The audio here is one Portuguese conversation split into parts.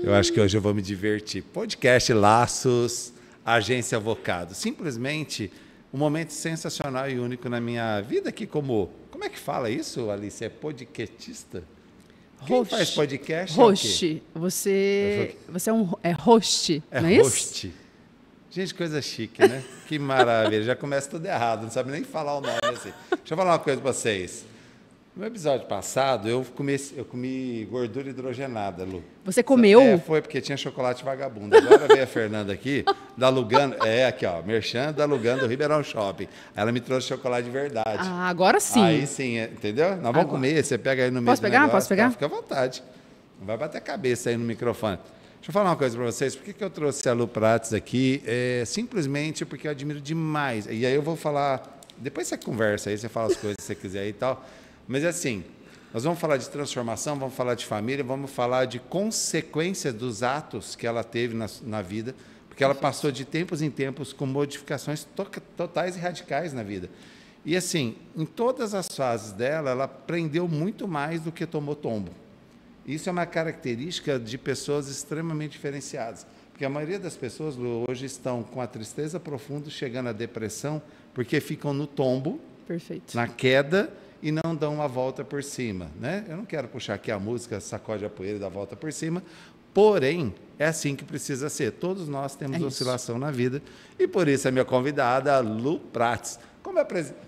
Eu acho que hoje eu vou me divertir. Podcast Laços, Agência Avocado. Simplesmente um momento sensacional e único na minha vida aqui como... Como é que fala isso, Alice? É podcastista? Quem faz podcast? Host. Você é host, não é host. Isso? Gente, coisa chique, né? Que maravilha. Já começa tudo errado, não sabe nem falar o nome assim. Deixa eu falar uma coisa para vocês. No episódio passado, eu comi gordura hidrogenada, Lu. Você comeu? Foi porque tinha chocolate vagabundo. Agora veio a Fernanda aqui, da Lugano. Aqui, ó, merchan da Lugano do Ribeirão Shopping. Ela me trouxe chocolate de verdade. Ah, agora sim. Aí sim, entendeu? Nós vamos comer, você pega aí no meio Posso pegar? negócio, Posso pegar? Fica à vontade. Não vai bater a cabeça aí no microfone. Deixa eu falar uma coisa para vocês. Por que eu trouxe a Lu Prates aqui? Simplesmente porque eu admiro demais. E aí eu vou falar... Depois você conversa aí, você fala as coisas que você quiser aí e tal. Mas assim, nós vamos falar de transformação, vamos falar de família, vamos falar de consequências dos atos que ela teve na vida, porque ela passou de tempos em tempos com modificações totais e radicais na vida. E assim, em todas as fases dela, ela aprendeu muito mais do que tomou tombo. Isso é uma característica de pessoas extremamente diferenciadas, porque a maioria das pessoas hoje estão com a tristeza profunda, chegando à depressão, porque ficam no tombo, perfeito, na queda, e não dão uma volta por cima, né? Eu não quero puxar aqui a música, sacode a poeira e dá a volta por cima, porém, é assim que precisa ser. Todos nós temos oscilação na vida, e por isso a minha convidada, Lu Prates.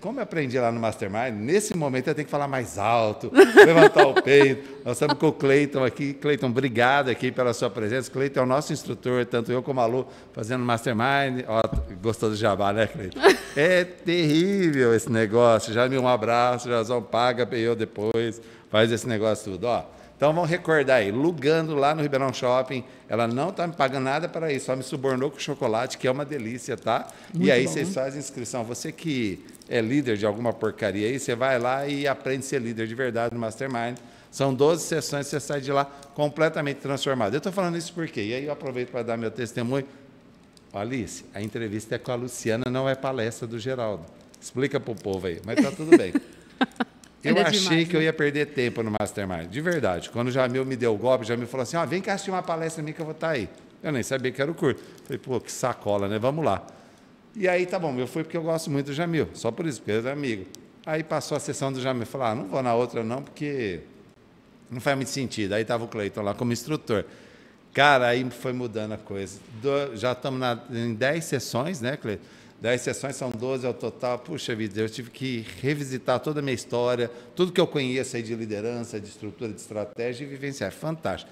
Como eu aprendi lá no Mastermind, nesse momento eu tenho que falar mais alto, levantar o peito. Nós estamos com o Cleiton aqui. Cleiton, obrigado aqui pela sua presença. Cleiton é o nosso instrutor, tanto eu como a Lu, fazendo Mastermind. Ó, gostou do jabá, né, Cleiton? É terrível esse negócio. Já me um abraço, Jazão paga eu depois, faz esse negócio tudo. Ó, então vamos recordar aí, Lugando lá no Ribeirão Shopping, ela não está me pagando nada para isso, só me subornou com chocolate, que é uma delícia, tá? Muito e aí bom. Vocês fazem inscrição. Você que é líder de alguma porcaria aí, você vai lá e aprende a ser líder de verdade no Mastermind. São 12 sessões, você sai de lá completamente transformado. Eu estou falando isso por quê? E aí eu aproveito para dar meu testemunho. Alice, a entrevista é com a Luciana, não é palestra do Geraldo. Explica para o povo aí, mas está tudo bem. Eu achei que eu ia perder tempo no Mastermind, de verdade. Quando o Jamil me deu o golpe, o Jamil falou assim, vem cá assistir uma palestra minha que eu vou estar aí. Eu nem sabia que era o curso. Falei, pô, que sacola, né? Vamos lá. E aí, tá bom, eu fui porque eu gosto muito do Jamil, só por isso, porque ele é amigo. Aí passou a sessão do Jamil, falei, não vou na outra não, porque não faz muito sentido. Aí estava o Cleiton lá como instrutor. Cara, aí foi mudando a coisa. Já estamos em 10 sessões, né, Cleiton? 10 sessões, são 12 ao total. Puxa vida, eu tive que revisitar toda a minha história, tudo que eu conheço aí de liderança, de estrutura, de estratégia e vivenciar. Fantástico.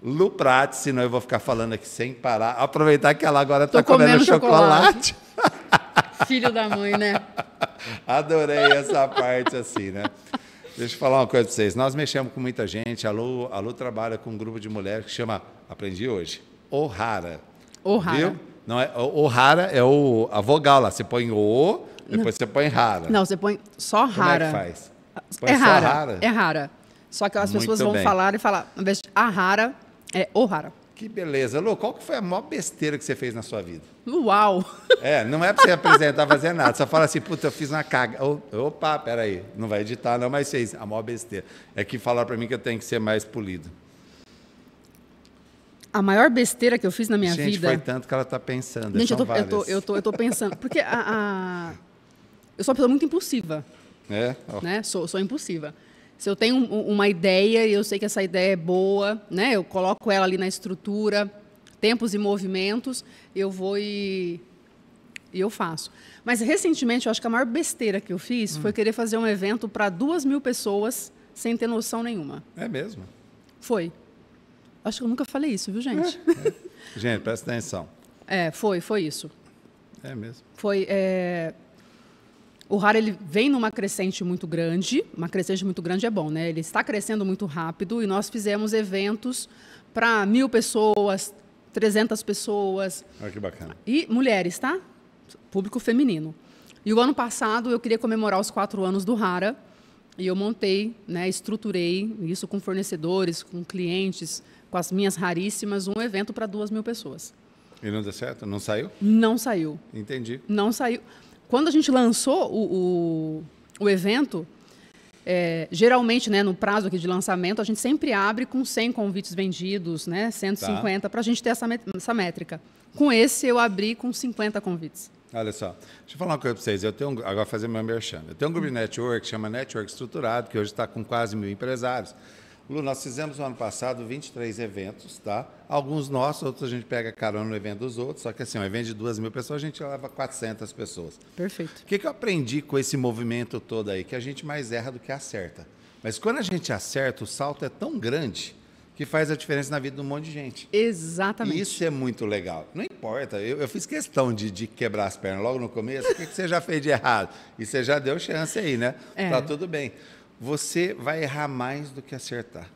Lu Prates, senão eu vou ficar falando aqui sem parar. Aproveitar que ela agora está comendo chocolate. Filho da mãe, né? Adorei essa parte assim, né? Deixa eu falar uma coisa para vocês. Nós mexemos com muita gente. A Lu trabalha com um grupo de mulheres que chama, aprendi hoje, Ohara. Ohara. Viu? Não é, Ohara é a vogal lá. Você põe o, depois você põe rara. Não, você põe só rara. Como é que faz? Põe É só rara. rara? É rara. Só que as pessoas vão bem. falar e falar, ao invés de a rara, é Ohara. Que beleza. Lu, qual que foi a maior besteira que você fez na sua vida? Uau! Não é para você apresentar, fazer nada. Só fala assim, puta, eu fiz uma caga. Opa, peraí. Não vai editar, não, mas fez a maior besteira. É que falaram para mim que eu tenho que ser mais polido. A maior besteira que eu fiz na minha Gente, vida... foi tanto que ela está pensando. Gente, eu tô pensando. Porque eu sou uma pessoa muito impulsiva. Né? Sou impulsiva. Se eu tenho uma ideia e eu sei que essa ideia é boa, né? Eu coloco ela ali na estrutura, tempos e movimentos, eu vou e eu faço. Mas, recentemente, eu acho que a maior besteira que eu fiz foi querer fazer um evento para 2.000 pessoas sem ter noção nenhuma. É mesmo? Foi. Acho que eu nunca falei isso, viu, gente? Gente, presta atenção. Foi isso. É mesmo. O Rara, ele vem numa crescente muito grande. Uma crescente muito grande é bom, né? Ele está crescendo muito rápido e nós fizemos eventos para 1.000 pessoas, 300 pessoas. Olha que bacana. E mulheres, tá? Público feminino. E o ano passado eu queria comemorar os 4 anos do Rara e eu montei, né, estruturei isso com fornecedores, com clientes, com as minhas raríssimas, um evento para 2.000 pessoas. E não deu certo? Não saiu? Não saiu. Entendi. Não saiu. Quando a gente lançou o evento, Geralmente, né, no prazo aqui de lançamento, a gente sempre abre com 100 convites vendidos, né, 150, para a gente ter essa métrica. Com esse, eu abri com 50 convites. Olha só, deixa eu falar uma coisa para vocês. Agora fazer meu merchan. Eu tenho um grupo de network que chama Network Estruturado, que hoje está com quase 1.000 empresários. Lu, nós fizemos no ano passado 23 eventos, tá? Alguns nossos, outros a gente pega carona no evento dos outros, só que assim, um evento de 2.000 pessoas, a gente leva 400 pessoas. Perfeito. O que eu aprendi com esse movimento todo aí? Que a gente mais erra do que acerta. Mas quando a gente acerta, o salto é tão grande que faz a diferença na vida de um monte de gente. Exatamente. E isso é muito legal. Não importa, eu fiz questão de quebrar as pernas logo no começo. O que você já fez de errado? E você já deu chance aí, né? Tá tudo bem. Você vai errar mais do que acertar.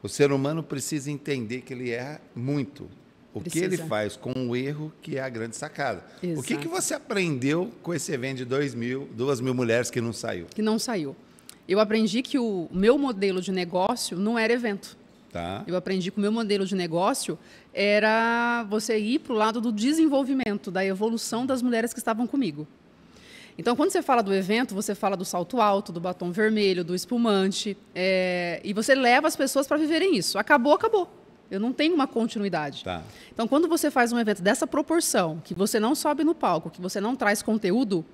O ser humano precisa entender que ele erra muito. O que ele faz com o erro que é a grande sacada. Exato. O que você aprendeu com esse evento de 2.000 mulheres que não saiu? Que não saiu. Eu aprendi que o meu modelo de negócio não era evento. Tá. Eu aprendi que o meu modelo de negócio era você ir para o lado do desenvolvimento, da evolução das mulheres que estavam comigo. Então, quando você fala do evento, você fala do salto alto, do batom vermelho, do espumante, e você leva as pessoas para viverem isso. Acabou, acabou. Eu não tenho uma continuidade. Tá. Então, quando você faz um evento dessa proporção, que você não sobe no palco, que você não traz conteúdo,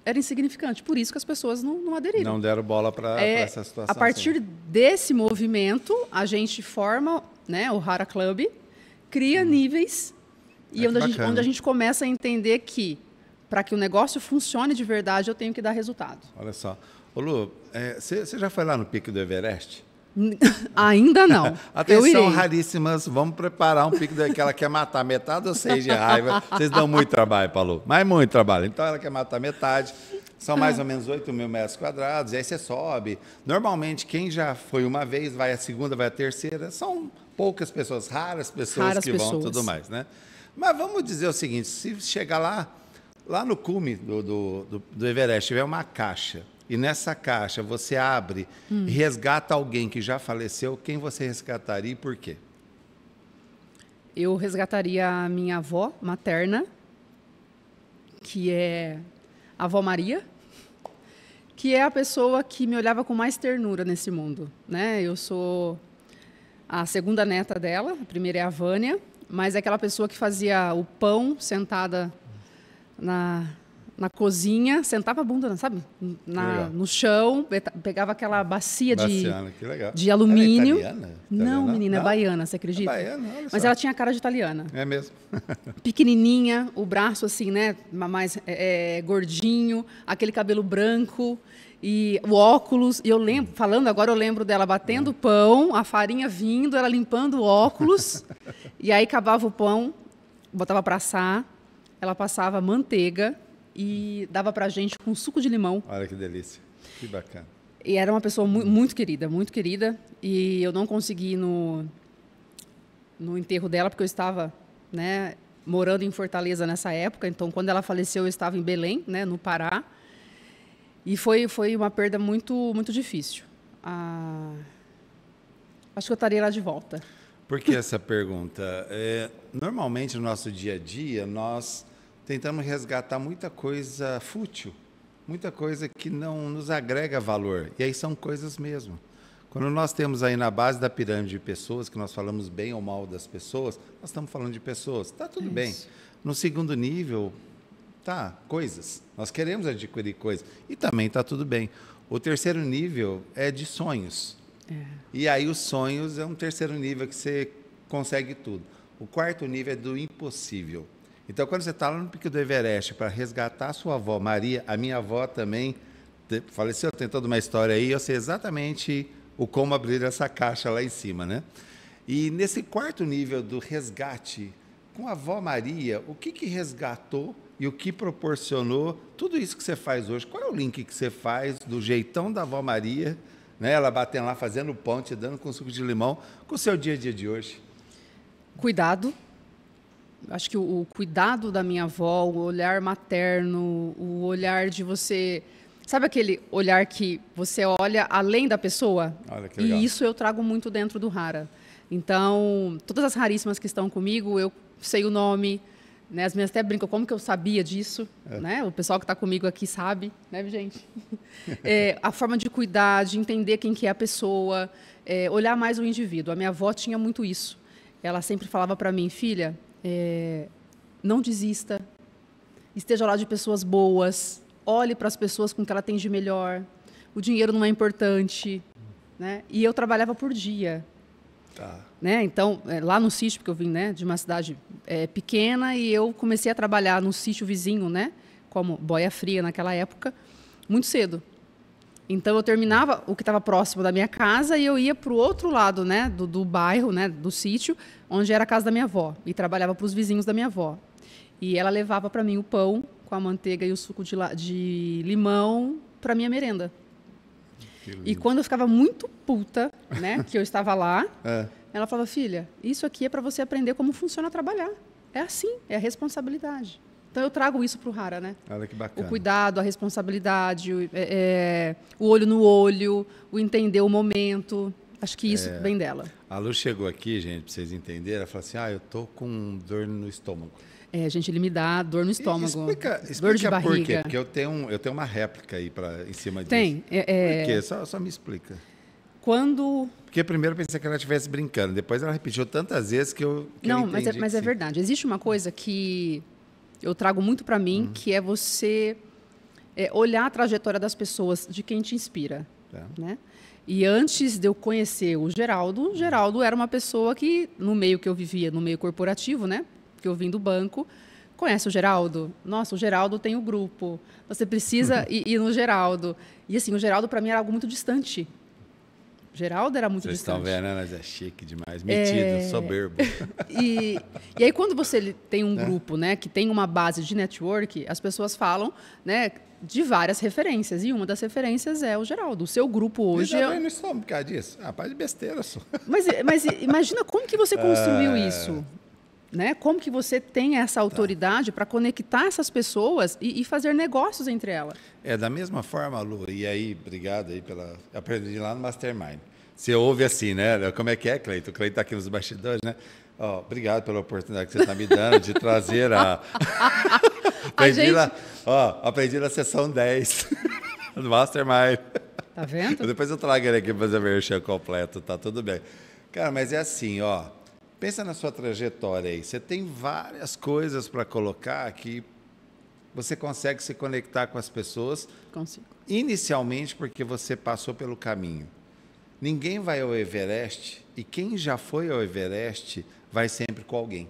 era insignificante. Por isso que as pessoas não aderiram. Não deram bola para essa situação. A partir desse movimento, a gente forma, né, o Hara Club, cria níveis, e onde a gente começa a entender que para que o negócio funcione de verdade, eu tenho que dar resultado. Olha só. Ô Lu, você já foi lá no pico do Everest? Ainda não. Atenção, raríssimas, vamos preparar um pico que ela quer matar metade ou 6 de raiva. Vocês dão muito trabalho para a Lu, mas muito trabalho. Então ela quer matar metade, são mais ou menos 8.000 metros quadrados, e aí você sobe. Normalmente, quem já foi uma vez, vai a segunda, vai a terceira, são poucas pessoas, raras pessoas que vão e tudo mais, né? Mas vamos dizer o seguinte, se chegar lá no cume do Everest, tiver uma caixa, e nessa caixa você abre e resgata alguém que já faleceu, quem você resgataria e por quê? Eu resgataria a minha avó materna, que é a avó Maria, que é a pessoa que me olhava com mais ternura nesse mundo, né? Eu sou a segunda neta dela, a primeira é a Vânia, mas é aquela pessoa que fazia o pão sentada na cozinha, sentava a bunda, sabe? No chão, pegava aquela bacia de alumínio. Ela é italiana? Não, menina, é baiana, você acredita? É baiana, olha só. Mas ela tinha cara de italiana. É mesmo? Pequenininha, o braço assim, né? Mais gordinho, aquele cabelo branco e o óculos. E eu lembro, falando agora, eu lembro dela batendo o pão, a farinha vindo, ela limpando o óculos. E aí acabava o pão, botava para assar, ela passava manteiga e dava pra gente com suco de limão. Olha que delícia, que bacana. E era uma pessoa muito querida, e eu não consegui ir no enterro dela, porque eu estava, né, morando em Fortaleza nessa época, então quando ela faleceu eu estava em Belém, né, no Pará, e foi uma perda muito difícil. Acho que eu estaria lá de volta. Por que essa pergunta? Normalmente no nosso dia a dia nós tentamos resgatar muita coisa fútil, muita coisa que não nos agrega valor. E aí são coisas mesmo. Quando nós temos aí na base da pirâmide de pessoas, que nós falamos bem ou mal das pessoas, nós estamos falando de pessoas. Está tudo bem. No segundo nível, coisas. Nós queremos adquirir coisas. E também está tudo bem. O terceiro nível é de sonhos. E aí os sonhos é um terceiro nível que você consegue tudo. O quarto nível é do impossível. Então, quando você está lá no pico do Everest para resgatar a sua avó, Maria, a minha avó também faleceu, tem toda uma história aí, eu sei exatamente como abrir essa caixa lá em cima, né? E nesse quarto nível do resgate, com a avó Maria, o que resgatou e o que proporcionou tudo isso que você faz hoje? Qual é o link que você faz do jeitão da avó Maria, né? Ela batendo lá, fazendo pão, te dando com suco de limão, com o seu dia a dia de hoje? Cuidado. Acho que o cuidado da minha avó, o olhar materno, o olhar de você... Sabe aquele olhar que você olha além da pessoa? Olha que legal. E isso eu trago muito dentro do Hara. Então, todas as raríssimas que estão comigo, eu sei o nome, Né? As meninas até brincam, como que eu sabia disso? Né? O pessoal que está comigo aqui sabe, né, gente? A forma de cuidar, de entender quem que é a pessoa, olhar mais o indivíduo. A minha avó tinha muito isso. Ela sempre falava para mim, filha, não desista, esteja ao lado de pessoas boas, olhe para as pessoas com o que ela tem de melhor, o dinheiro não é importante. Né? E eu trabalhava por dia. Tá. Né? Então, lá no sítio, porque eu vim, né, de uma cidade pequena, e eu comecei a trabalhar no sítio vizinho, né, como boia fria naquela época, muito cedo. Então, eu terminava o que estava próximo da minha casa e eu ia para o outro lado, né, do bairro, né, do sítio, onde era a casa da minha avó, e trabalhava para os vizinhos da minha avó. E ela levava para mim o pão com a manteiga e o suco de limão para minha merenda. E quando eu ficava muito puta, né, que eu estava lá, ela falava, filha, isso aqui é para você aprender como funciona trabalhar. É assim, é a responsabilidade. Então, eu trago isso para o Hara, né? Olha que bacana. O cuidado, a responsabilidade, o olho no olho, o entender o momento. Acho que isso vem dela. A Lu chegou aqui, gente, para vocês entenderem, ela falou assim, eu tô com dor no estômago. Gente, ele me dá dor no estômago, explica dor de barriga. Por quê? Porque eu tenho uma réplica aí em cima disso. Tem. Por quê? Só me explica. Porque primeiro eu pensei que ela estivesse brincando, depois ela repetiu tantas vezes que eu Não, entendi mas é verdade. Existe uma coisa que eu trago muito para mim, que é você olhar a trajetória das pessoas, de quem te inspira. Né? E antes de eu conhecer o Geraldo era uma pessoa que, no meio que eu vivia, no meio corporativo, né? Que eu vim do banco, conhece o Geraldo? Nossa, o Geraldo tem o grupo. Você precisa ir no Geraldo. E assim, o Geraldo para mim era algo muito distante. O Geraldo era muito distante. Vocês estão vendo, né? Mas é chique demais, metido, soberbo. E aí quando você tem um grupo, né, que tem uma base de network, as pessoas falam, né, de várias referências. E uma das referências é o Geraldo. O seu grupo hoje... Eu não estou por causa disso. Paz de besteira só. Mas imagina como que você construiu isso. Né? Como que você tem essa autoridade para conectar essas pessoas e fazer negócios entre elas? Da mesma forma, Lu, e aí, obrigado aí pela... Aprendi lá no Mastermind. Você ouve assim, né? Como é que é, Cleito? O Cleito está aqui nos bastidores, né? Obrigado pela oportunidade que você está me dando de trazer aprendi na sessão 10 do Mastermind. Tá vendo? Depois eu trago ele aqui para fazer a merchan completo, tá tudo bem. Cara, mas é assim, pensa na sua trajetória aí. Você tem várias coisas para colocar que você consegue se conectar com as pessoas. Consigo. Inicialmente porque você passou pelo caminho. Ninguém vai ao Everest e quem já foi ao Everest vai sempre com alguém.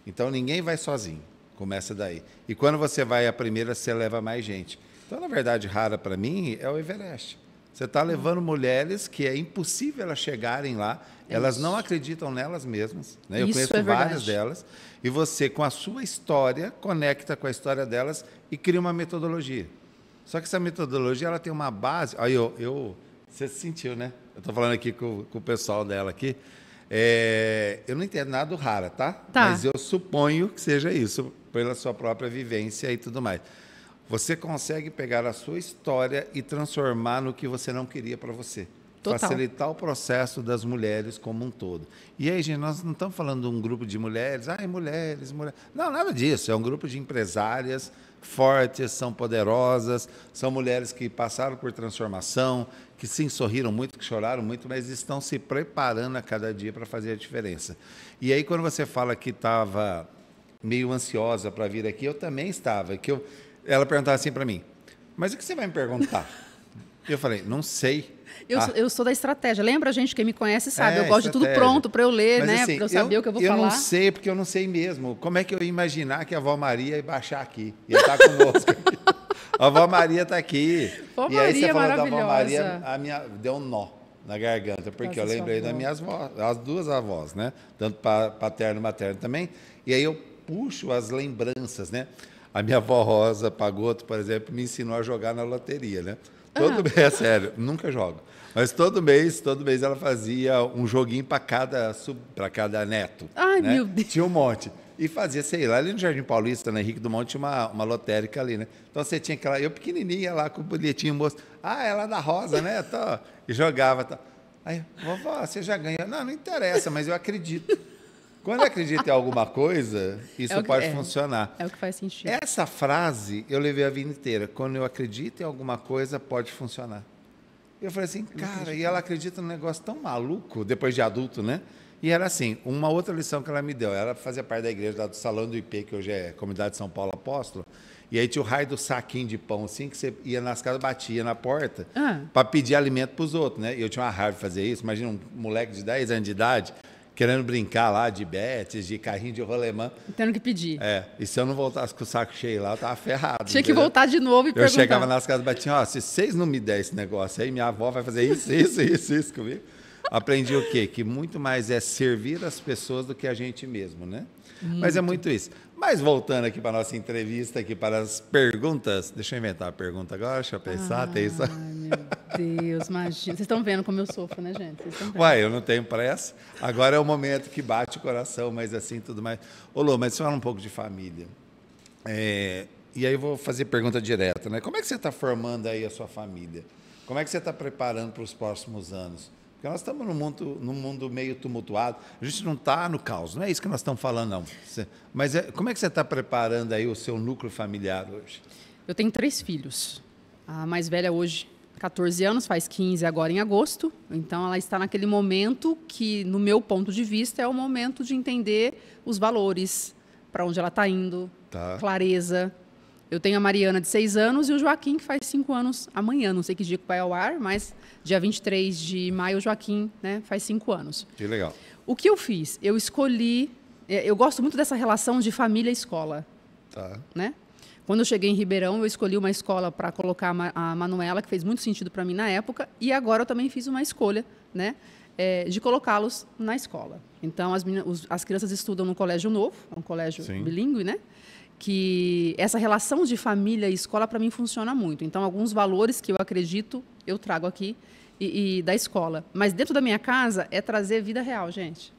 Então ninguém vai sozinho. Começa daí. E quando você vai a primeira, você leva mais gente. Então, na verdade, Hara para mim é o Everest. Você está levando mulheres que é impossível elas chegarem lá. Elas não acreditam nelas mesmas. Né? Eu conheço várias delas. E você, com a sua história, conecta com a história delas e cria uma metodologia. Só que essa metodologia ela tem uma base... Aí você se sentiu, né? Eu estou falando aqui com o pessoal dela aqui. Eu não entendo nada do Hara, tá? Mas eu suponho que seja isso, pela sua própria vivência e tudo mais. Você consegue pegar a sua história e transformar no que você não queria para você. Total. Facilitar o processo das mulheres como um todo. E aí, gente, nós não estamos falando de um grupo de mulheres, mulheres. Não, nada disso. É um grupo de empresárias fortes, são poderosas, são mulheres que passaram por transformação, que sim, sorriram muito, que choraram muito, mas estão se preparando a cada dia para fazer a diferença. E aí, quando você fala que estava meio ansiosa para vir aqui, eu também estava. Ela perguntava assim para mim, mas o que você vai me perguntar? Eu falei, não sei. Eu sou da estratégia. Lembra, gente, quem me conhece sabe. Eu gosto de tudo pronto para eu ler, mas, né? Assim, para eu saber o que eu vou falar. Eu não sei, porque eu não sei mesmo. Como é que eu ia imaginar que a avó Maria ia baixar aqui? Ia estar conosco aqui. A avó Maria está aqui. E aí você falou da avó Maria, deu um nó na garganta, porque eu lembrei das minhas avós, as duas avós, né? Tanto paterno e materno também. E aí eu puxo as lembranças, né? A minha avó Rosa Pagotto, por exemplo, me ensinou a jogar na loteria, né? Todo mês, é sério, nunca jogo. Mas todo mês ela fazia um joguinho para cada neto. Ai, né? meu Deus. Tinha um monte. E fazia, sei lá, ali no Jardim Paulista, na Henrique Dumont, tinha uma lotérica ali, né? Então você tinha aquela... Eu pequenininha lá com o bilhetinho moço. Ela é da Rosa, né? E jogava. Aí, vovó, você já ganhou. Não interessa, mas eu acredito. Quando acredita em alguma coisa, isso pode funcionar. É o que faz sentido. Essa frase eu levei a vida inteira. Quando eu acredito em alguma coisa, pode funcionar. Eu falei assim, cara, e ela acredita num negócio tão maluco, depois de adulto, né? E era assim, uma outra lição que ela me deu, ela fazia parte da igreja lá do Salão do IP, que hoje é Comunidade de São Paulo Apóstolo, e aí tinha o raio do saquinho de pão, assim, que você ia nas casas, batia na porta, para pedir alimento para os outros, né? E eu tinha uma raiva de fazer isso, imagina um moleque de 10 anos de idade, querendo brincar lá de betes, de carrinho de rolemã. Tendo que pedir. E se eu não voltasse com o saco cheio lá, eu tava ferrado. Tinha que voltar de novo e perguntar. Eu chegava nas casas e batia, se vocês não me derem esse negócio aí, minha avó vai fazer isso comigo. Aprendi o quê? Que muito mais é servir as pessoas do que a gente mesmo, né? Mas é muito isso. Mas voltando aqui para a nossa entrevista, aqui para as perguntas. Deixa eu inventar a pergunta agora, deixa eu pensar. Tem isso. Ai, meu Deus, imagina. Vocês estão vendo como eu sofro, né, gente? Uai, eu não tenho pressa. Agora é o momento que bate o coração, mas assim, tudo mais. Ô, Lô, mas fala um pouco de família. E aí eu vou fazer pergunta direta, né? Como é que você está formando aí a sua família? Como é que você está preparando para os próximos anos? Porque nós estamos num mundo meio tumultuado. A gente não está no caos, não é isso que nós estamos falando, não. Mas como é que você está preparando aí o seu núcleo familiar hoje? Eu tenho 3 filhos. A mais velha hoje, 14 anos, faz 15 agora em agosto. Então, ela está naquele momento que, no meu ponto de vista, é o momento de entender os valores, para onde ela está indo, clareza. Eu tenho a Mariana, de 6 anos, e o Joaquim, que faz 5 anos amanhã. Não sei que dia que vai ao ar, mas dia 23 de maio, o Joaquim, né, faz 5 anos. Que legal. O que eu fiz? Eu escolhi... Eu gosto muito dessa relação de família e escola. Né? Quando eu cheguei em Ribeirão, eu escolhi uma escola para colocar a Manuela, que fez muito sentido para mim na época, e agora eu também fiz uma escolha, né, de colocá-los na escola. Então, as crianças estudam no Colégio Novo, é um colégio bilíngue, né? Que essa relação de família e escola, para mim, funciona muito. Então, alguns valores que eu acredito, eu trago aqui e da escola. Mas dentro da minha casa é trazer vida real, gente.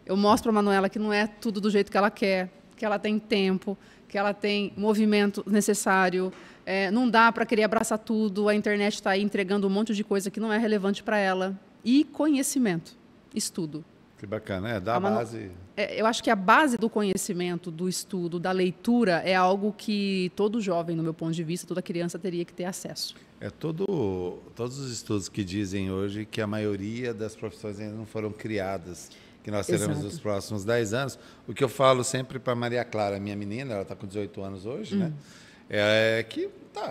Eu mostro para a Manuela que não é tudo do jeito que ela quer, que ela tem tempo, que ela tem movimento necessário. Não dá para querer abraçar tudo, a internet está aí entregando um monte de coisa que não é relevante para ela. E conhecimento, estudo. Que bacana, da base... Eu acho que a base do conhecimento, do estudo, da leitura, é algo que todo jovem, no meu ponto de vista, toda criança teria que ter acesso. Todos os estudos que dizem hoje que a maioria das profissões ainda não foram criadas, que nós teremos nos próximos 10 anos. O que eu falo sempre para Maria Clara, minha menina, ela está com 18 anos hoje, né?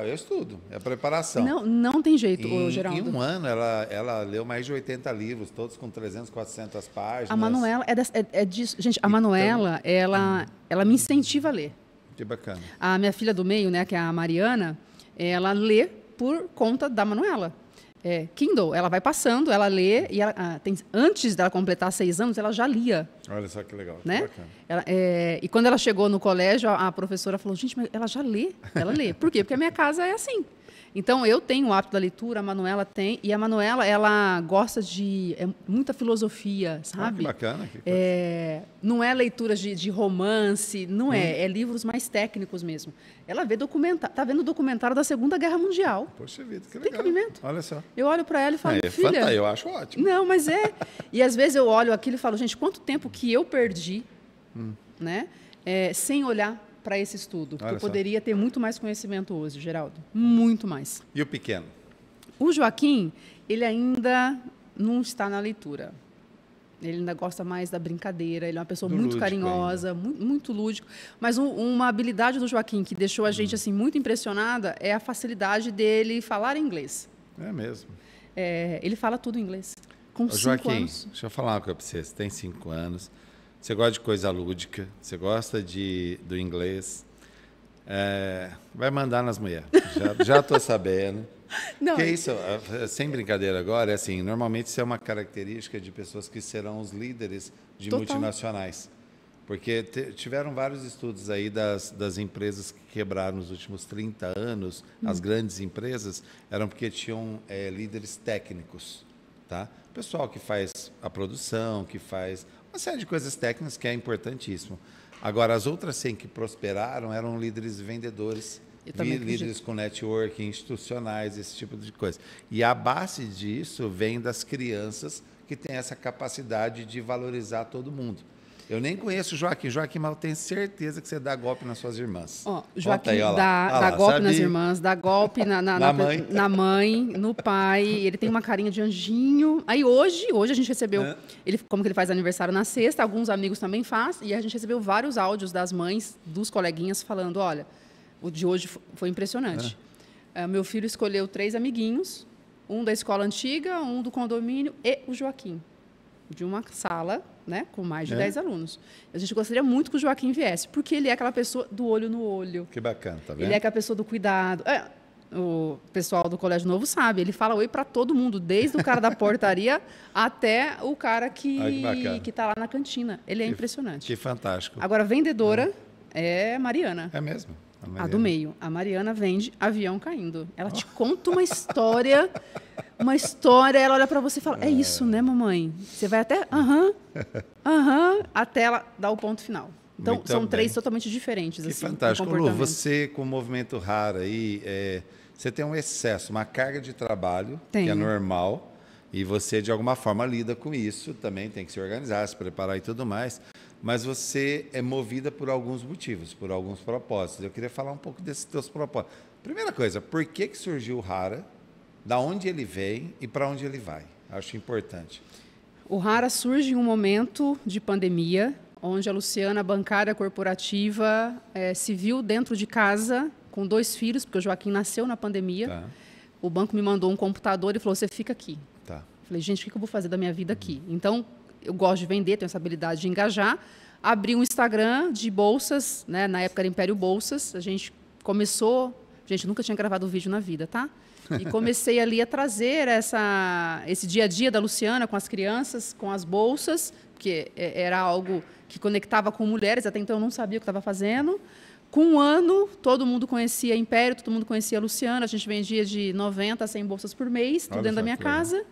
Eu estudo, é preparação. Não tem jeito, Geraldo. Em um ano, ela leu mais de 80 livros, todos com 300, 400 páginas. A Manuela é disso. Gente, a Manuela, ela me incentiva a ler. Que bacana. A minha filha do meio, né, que é a Mariana, ela lê por conta da Manuela. Kindle, ela vai passando, ela lê, e antes dela completar 6 anos, ela já lia. Olha só que legal, né? Que bacana. E quando ela chegou no colégio, a professora falou, gente, mas ela já lê? Ela lê. Por quê? Porque a minha casa é assim. Então, eu tenho o hábito da leitura, a Manuela tem, e a Manuela, ela gosta de muita filosofia, sabe? Que bacana. Não é leitura de romance, não é livros mais técnicos mesmo. Ela vê está vendo o documentário da Segunda Guerra Mundial. Poxa vida, que legal. Tem cabimento. Olha só. Eu olho para ela e falo, filha... Eu acho ótimo. Não, mas E às vezes eu olho aquilo e falo, gente, quanto tempo que eu perdi, né? Sem olhar para esse estudo. Eu poderia ter muito mais conhecimento hoje, Geraldo. Muito mais. E o pequeno? O Joaquim, ele ainda não está na leitura. Ele ainda gosta mais da brincadeira. Ele é uma pessoa muito carinhosa, muito lúdico. Mas uma habilidade do Joaquim que deixou a gente assim, muito impressionada é a facilidade dele falar inglês. É mesmo? Ele fala tudo em inglês. Com 5 Joaquim, anos. deixa eu falar uma coisa para você. Você tem 5 anos. Você gosta de coisa lúdica, você gosta do inglês, vai mandar nas mulheres. Já estou sabendo. Não, que isso, sem brincadeira agora, assim, normalmente isso é uma característica de pessoas que serão os líderes de multinacionais. Porque tiveram vários estudos aí das empresas que quebraram nos últimos 30 anos, as grandes empresas, eram porque tinham líderes técnicos, tá? O pessoal que faz a produção, que faz uma série de coisas técnicas que é importantíssimo. Agora, as outras 100 que prosperaram eram líderes vendedores, líderes com networking, institucionais, esse tipo de coisa. E a base disso vem das crianças que tem essa capacidade de valorizar todo mundo. Eu nem conheço o Joaquim. Joaquim, mas eu tenho certeza que você dá golpe nas suas irmãs. Joaquim aí, dá golpe nas irmãs, dá golpe na mãe, no pai. Ele tem uma carinha de anjinho. Aí hoje a gente recebeu, como que ele faz aniversário na sexta, alguns amigos também fazem, e a gente recebeu vários áudios das mães, dos coleguinhas, falando, olha, o de hoje foi impressionante. Meu filho escolheu 3 amiguinhos, um da escola antiga, um do condomínio e o Joaquim, de uma sala, né, com mais de 10 alunos. A gente gostaria muito que o Joaquim viesse, porque ele é aquela pessoa do olho no olho. Que bacana, tá vendo? Ele é aquela pessoa do cuidado. O pessoal do Colégio Novo sabe, ele fala oi para todo mundo, desde o cara da portaria até o cara que está lá na cantina. Ele é impressionante. Que fantástico. Agora, vendedora é Mariana. É mesmo? A do meio. A Mariana vende avião caindo. Ela te conta uma história, ela olha para você e fala, é isso, né, mamãe? Você vai até, até ela dar o ponto final. Então, muito são bem. 3 totalmente diferentes. Que assim, fantástico. Lu, você, com o movimento Rara aí, você tem um excesso, uma carga de trabalho, que é normal, e você, de alguma forma, lida com isso, também tem que se organizar, se preparar e tudo mais, mas você é movida por alguns motivos, por alguns propósitos. Eu queria falar um pouco desses teus propósitos. Primeira coisa, por que surgiu o Rara, da onde ele vem e para onde ele vai? Acho importante. O Rara surge em um momento de pandemia, onde a Luciana, bancária corporativa, se viu dentro de casa com 2 filhos, porque o Joaquim nasceu na pandemia. Tá. O banco me mandou um computador e falou, você fica aqui. Tá. Falei, gente, o que eu vou fazer da minha vida aqui? Então, eu gosto de vender, tenho essa habilidade de engajar. Abri um Instagram de bolsas, né? Na época era Império Bolsas. A gente começou... Gente, nunca tinha gravado vídeo na vida, tá? E comecei ali a trazer esse dia a dia da Luciana com as crianças, com as bolsas, porque era algo que conectava com mulheres, até então eu não sabia o que estava fazendo. Com 1 ano, todo mundo conhecia Império, todo mundo conhecia a Luciana, a gente vendia de 90 a 100 bolsas por mês, tudo dentro da minha casa.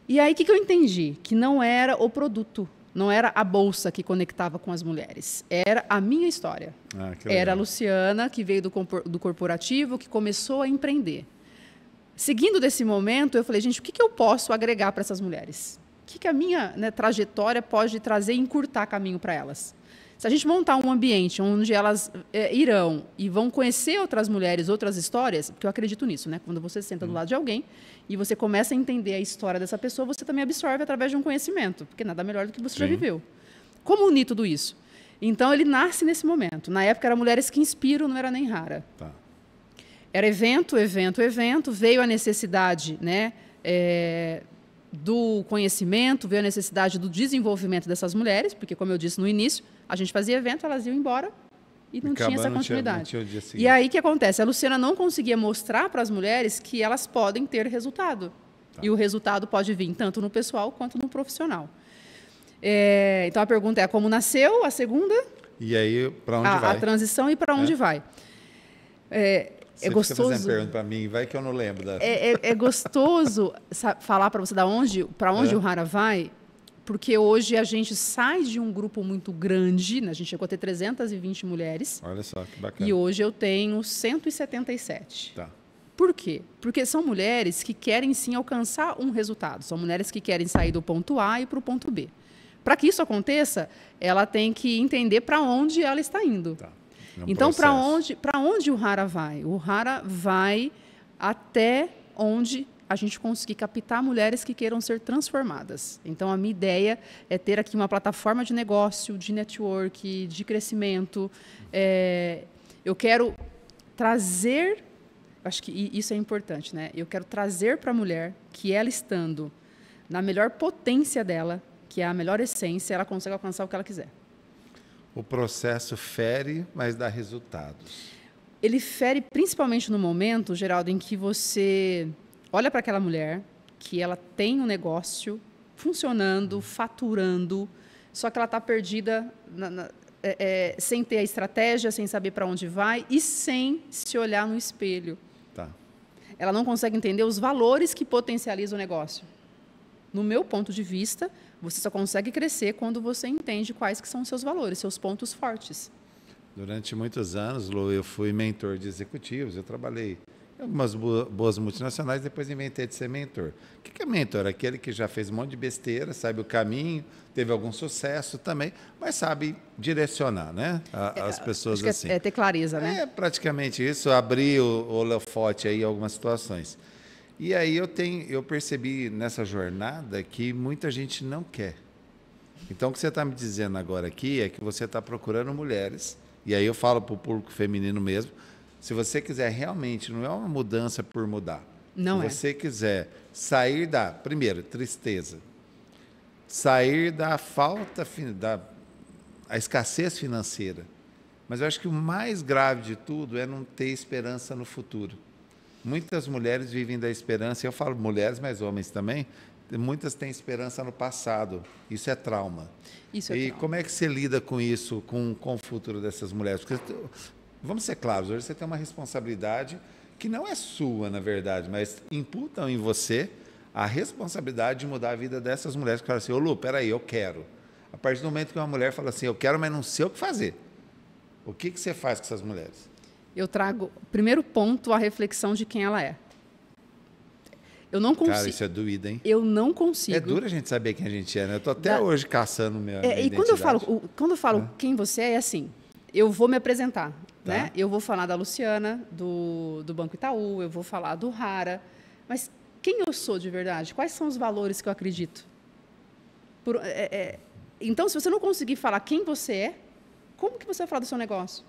E aí, o que eu entendi? Que não era o produto, não era a bolsa que conectava com as mulheres, era a minha história. Era a Luciana, que veio do corporativo, que começou a empreender. Seguindo desse momento, eu falei, gente, o que eu posso agregar para essas mulheres? O que a minha trajetória pode trazer e encurtar caminho para elas? Se a gente montar um ambiente onde elas irão e vão conhecer outras mulheres, outras histórias, porque eu acredito nisso, né? Quando você senta do lado de alguém e você começa a entender a história dessa pessoa, você também absorve através de um conhecimento, porque nada melhor do que você já viveu. Como unir tudo isso? Então, ele nasce nesse momento. Na época, era Mulheres que Inspiram, não era nem Rara. Tá. Era evento, veio a necessidade, né, do conhecimento, veio a necessidade do desenvolvimento dessas mulheres, porque, como eu disse no início, a gente fazia evento, elas iam embora e não tinha essa continuidade. Não tinha e aí, o que acontece? A Luciana não conseguia mostrar para as mulheres que elas podem ter resultado. Tá. E o resultado pode vir tanto no pessoal quanto no profissional. Então, a pergunta é como nasceu a segunda? E aí, para onde vai? A transição e para onde vai. Você gostoso. Fica fazendo pergunta para mim, vai que eu não lembro. É gostoso falar para você para onde o Rara vai, porque hoje a gente sai de um grupo muito grande, né? A gente chegou a ter 320 mulheres. Olha só, que bacana. E hoje eu tenho 177. Tá. Por quê? Porque são mulheres que querem sim alcançar um resultado. São mulheres que querem sair do ponto A e para o ponto B. Para que isso aconteça, ela tem que entender para onde ela está indo. Tá. Então, para onde o Rara vai? O Rara vai até onde a gente conseguir captar mulheres que queiram ser transformadas. Então, a minha ideia é ter aqui uma plataforma de negócio, de network, de crescimento. Eu quero trazer, acho que isso é importante, né? Eu quero trazer para a mulher que ela estando na melhor potência dela, que é a melhor essência, ela consegue alcançar o que ela quiser. O processo fere, mas dá resultados. Ele fere principalmente no momento, Geraldo, em que você olha para aquela mulher, que ela tem um negócio funcionando, faturando, só que ela está perdida, sem ter a estratégia, sem saber para onde vai e sem se olhar no espelho. Tá. Ela não consegue entender os valores que potencializam o negócio. No meu ponto de vista, você só consegue crescer quando você entende quais que são os seus valores, seus pontos fortes. Durante muitos anos, Lu, eu fui mentor de executivos, eu trabalhei algumas boas multinacionais, depois inventei de ser mentor. O que é mentor? Aquele que já fez um monte de besteira, sabe o caminho, teve algum sucesso também, mas sabe direcionar, né? As pessoas assim. É ter clareza, né? É praticamente isso, abrir o holofote aí em algumas situações. E aí eu percebi nessa jornada que muita gente não quer. Então, o que você está me dizendo agora aqui é que você está procurando mulheres, e aí eu falo para o público feminino mesmo, se você quiser realmente, não é uma mudança por mudar. Não se você quiser sair da, primeiro, tristeza, sair da falta, a escassez financeira. Mas eu acho que o mais grave de tudo é não ter esperança no futuro. Muitas mulheres vivem da esperança, eu falo mulheres, mas homens também, muitas têm esperança no passado. Isso é trauma. Isso é e trauma. como é que você lida com isso, com o futuro dessas mulheres? Porque, vamos ser claros, hoje você tem uma responsabilidade que não é sua, na verdade, mas imputam em você a responsabilidade de mudar a vida dessas mulheres que falam assim, ô Lu, peraí, eu quero. A partir do momento que uma mulher fala assim, eu quero, mas não sei o que fazer. O que você faz com essas mulheres? Eu trago, primeiro ponto, a reflexão de quem ela é. Eu não consigo. Cara, isso é doído, hein? Eu não consigo. É duro a gente saber quem a gente é, né? Eu estou até hoje caçando minha e identidade. Quando eu falo quem você é assim, eu vou me apresentar, Tá. né? Eu vou falar da Luciana, do Banco Itaú, eu vou falar do Rara, mas quem eu sou de verdade? Quais são os valores que eu acredito? Então, se você não conseguir falar quem você é, como que você vai falar do seu negócio?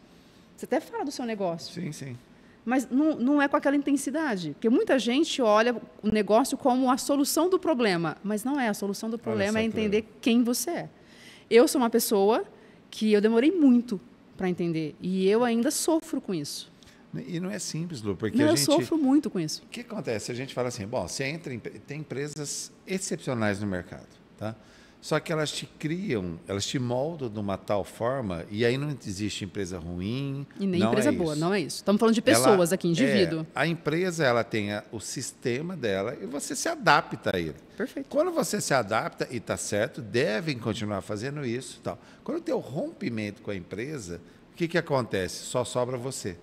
Você até fala do seu negócio. Sim, sim. Mas não é com aquela intensidade. Porque muita gente olha o negócio como a solução do problema, mas não é. A solução do problema é entender quem você é. Eu sou uma pessoa que eu demorei muito para entender. E eu ainda sofro com isso. E não é simples, Lu, porque eu sofro muito com isso. O que acontece? A gente fala assim, bom, você entra tem empresas excepcionais no mercado, tá? Só que elas te criam, elas te moldam de uma tal forma, e aí não existe empresa ruim. E nem empresa boa, não é isso. Estamos falando de pessoas aqui, indivíduo. A empresa, ela tem o sistema dela e você se adapta a ele. Perfeito. Quando você se adapta, e está certo, devem continuar fazendo isso. Tal. Quando tem o rompimento com a empresa, o que acontece? Só sobra você.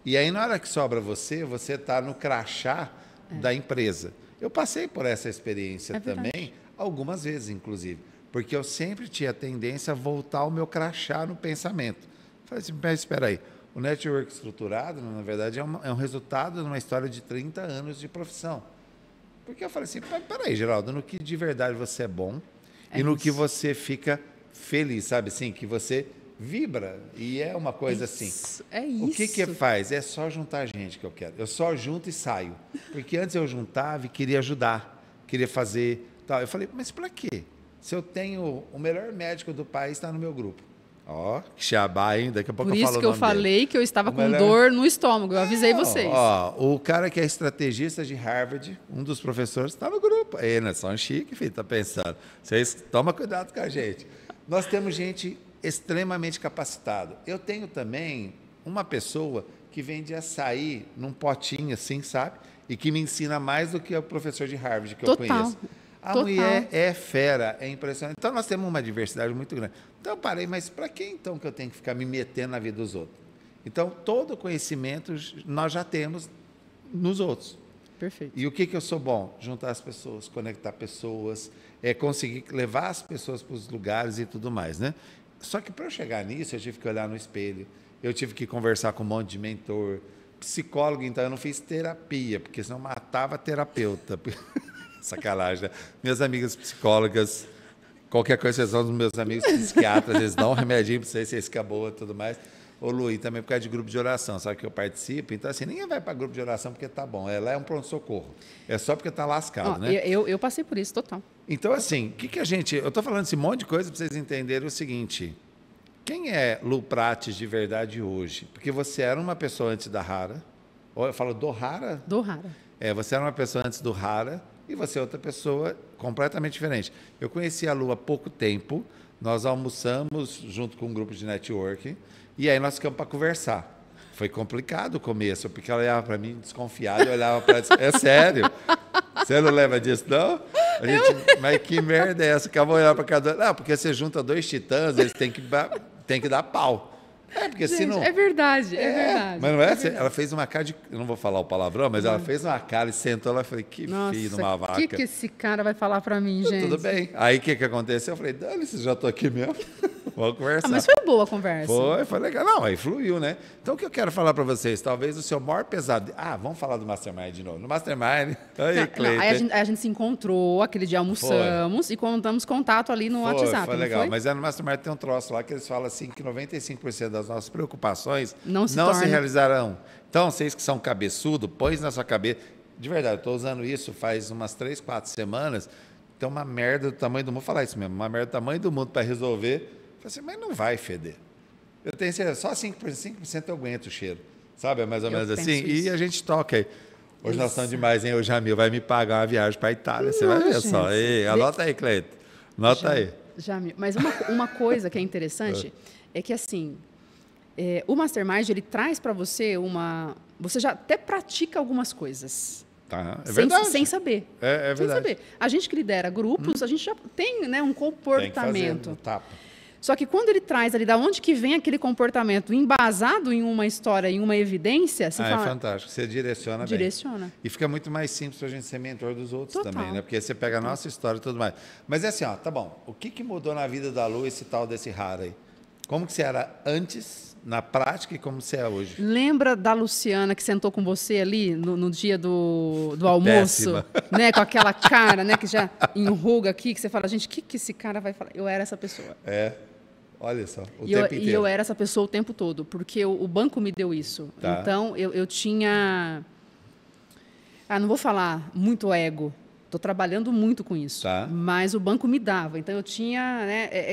E aí, na hora que sobra você está no crachá da empresa. Eu passei por essa experiência também, algumas vezes, inclusive, porque eu sempre tinha tendência a voltar ao meu crachá no pensamento. Falei assim, mas espera aí, o network estruturado, na verdade, é um resultado de uma história de 30 anos de profissão. Porque eu falei assim, peraí, Geraldo, no que de verdade você é bom e no que você fica feliz, sabe assim, que você vibra, e é uma coisa assim. É isso. O que faz? É só juntar gente que eu quero. Eu só junto e saio. Porque antes eu juntava e queria ajudar, queria fazer tal. Eu falei, mas para quê? Se eu tenho o melhor médico do país, está no meu grupo. Ó, que xabá, hein? Daqui a pouco eu falo o nome dele. Por isso que eu falei que eu estava com dor no estômago. Eu avisei vocês. Ó, o cara que é estrategista de Harvard, um dos professores, está no grupo. Aí, né? Só um chique, filho, tá pensando. Vocês tomam cuidado com a gente. Nós temos gente extremamente capacitada. Eu tenho também uma pessoa que vende açaí num potinho assim, sabe? E que me ensina mais do que o professor de Harvard que eu conheço. A mulher é fera, é impressionante. Então, nós temos uma diversidade muito grande. Então, eu parei, mas para que então que eu tenho que ficar me metendo na vida dos outros? Então, todo o conhecimento nós já temos nos outros. Perfeito. E o que eu sou bom? Juntar as pessoas, conectar pessoas, conseguir levar as pessoas para os lugares e tudo mais, né? Só que para eu chegar nisso, eu tive que olhar no espelho, eu tive que conversar com um monte de mentor, psicólogo, então eu não fiz terapia, porque senão matava terapeuta. Sacanagem, né? Minhas amigas psicólogas, qualquer coisa, vocês vão dos meus amigos psiquiatras, eles dão um remedinho para vocês, vocês ficam boa e tudo mais. Ô Lu, e também por causa de grupo de oração, sabe que eu participo, então assim, ninguém vai para grupo de oração porque tá bom, ela é um pronto-socorro, é só porque tá lascado, né? Eu passei por isso, total. Então assim, o que a gente, eu estou falando esse monte de coisa para vocês entenderem o seguinte, quem é Lu Prates de verdade hoje? Porque você era uma pessoa antes da Rara, ou eu falo do Rara? Do Rara. Você era uma pessoa antes do Rara e você é outra pessoa completamente diferente. Eu conheci a Lu há pouco tempo, nós almoçamos junto com um grupo de networking, e aí nós ficamos para conversar. Foi complicado o começo, porque ela olhava para mim desconfiada, eu olhava para ela e disse, é sério? Você não lembra disso, não? Mas que merda é essa? Acabou olhando para cada... Não, porque você junta dois titãs, eles têm que dar pau. Porque gente, se não... é verdade, é verdade. Mas não é? Verdade. Ela fez uma cara de... Eu não vou falar o palavrão, mas ela fez uma cara e sentou lá e falei, que filho de uma vaca. O que esse cara vai falar para mim, gente? Tudo bem. Aí o que aconteceu? Eu falei, dane-se, já estou aqui mesmo. Vamos conversar. Mas foi boa a conversa. Foi legal. Não, aí fluiu, né? Então, o que eu quero falar para vocês? Talvez o seu maior pesado... vamos falar do Mastermind de novo. No Mastermind... Aí a gente se encontrou, aquele dia almoçamos e contamos contato ali no WhatsApp. Foi legal. Mas no Mastermind tem um troço lá que eles falam assim que 95% das nossas preocupações não se realizarão. Então, vocês que são cabeçudo, põe na sua cabeça... De verdade, eu estou usando isso faz umas 3, 4 semanas. Então, uma merda do tamanho do mundo... Vou falar isso mesmo. Uma merda do tamanho do mundo para resolver... Assim, mas não vai feder. Eu tenho certeza, só 5% eu aguento o cheiro. Sabe? É mais ou menos assim. Isso. E a gente toca aí. Hoje nós estamos demais, hein? O Jamil vai me pagar uma viagem para a Itália. Você vai ver só. Ei, anota aí, Cleiton. Anota aí. Jamil. Mas uma coisa que é interessante é que, assim, o Mastermind, ele traz para você uma... Você já até pratica algumas coisas. Tá, é verdade. Sem saber. É verdade. Sem saber. A gente que lidera grupos, a gente já tem, né, um comportamento. Tem que fazer, tapa. Só que quando ele traz ali, da onde que vem aquele comportamento embasado em uma história, em uma evidência, você fala... É fantástico, você direciona bem. E fica muito mais simples para a gente ser mentor dos outros também, né? Porque você pega a nossa história e tudo mais. Mas é assim, tá bom, o que mudou na vida da Lu esse tal desse raro aí? Como que você era antes, na prática, e como você é hoje? Lembra da Luciana que sentou com você ali no dia do almoço? Né? Com aquela cara, né? Que já enruga aqui, que você fala, gente, o que esse cara vai falar? Eu era essa pessoa. Olha só, o tempo inteiro. E eu era essa pessoa o tempo todo, porque o banco me deu isso. Tá. Então, eu tinha... não vou falar muito ego. Estou trabalhando muito com isso. Tá. Mas o banco me dava. Então, eu tinha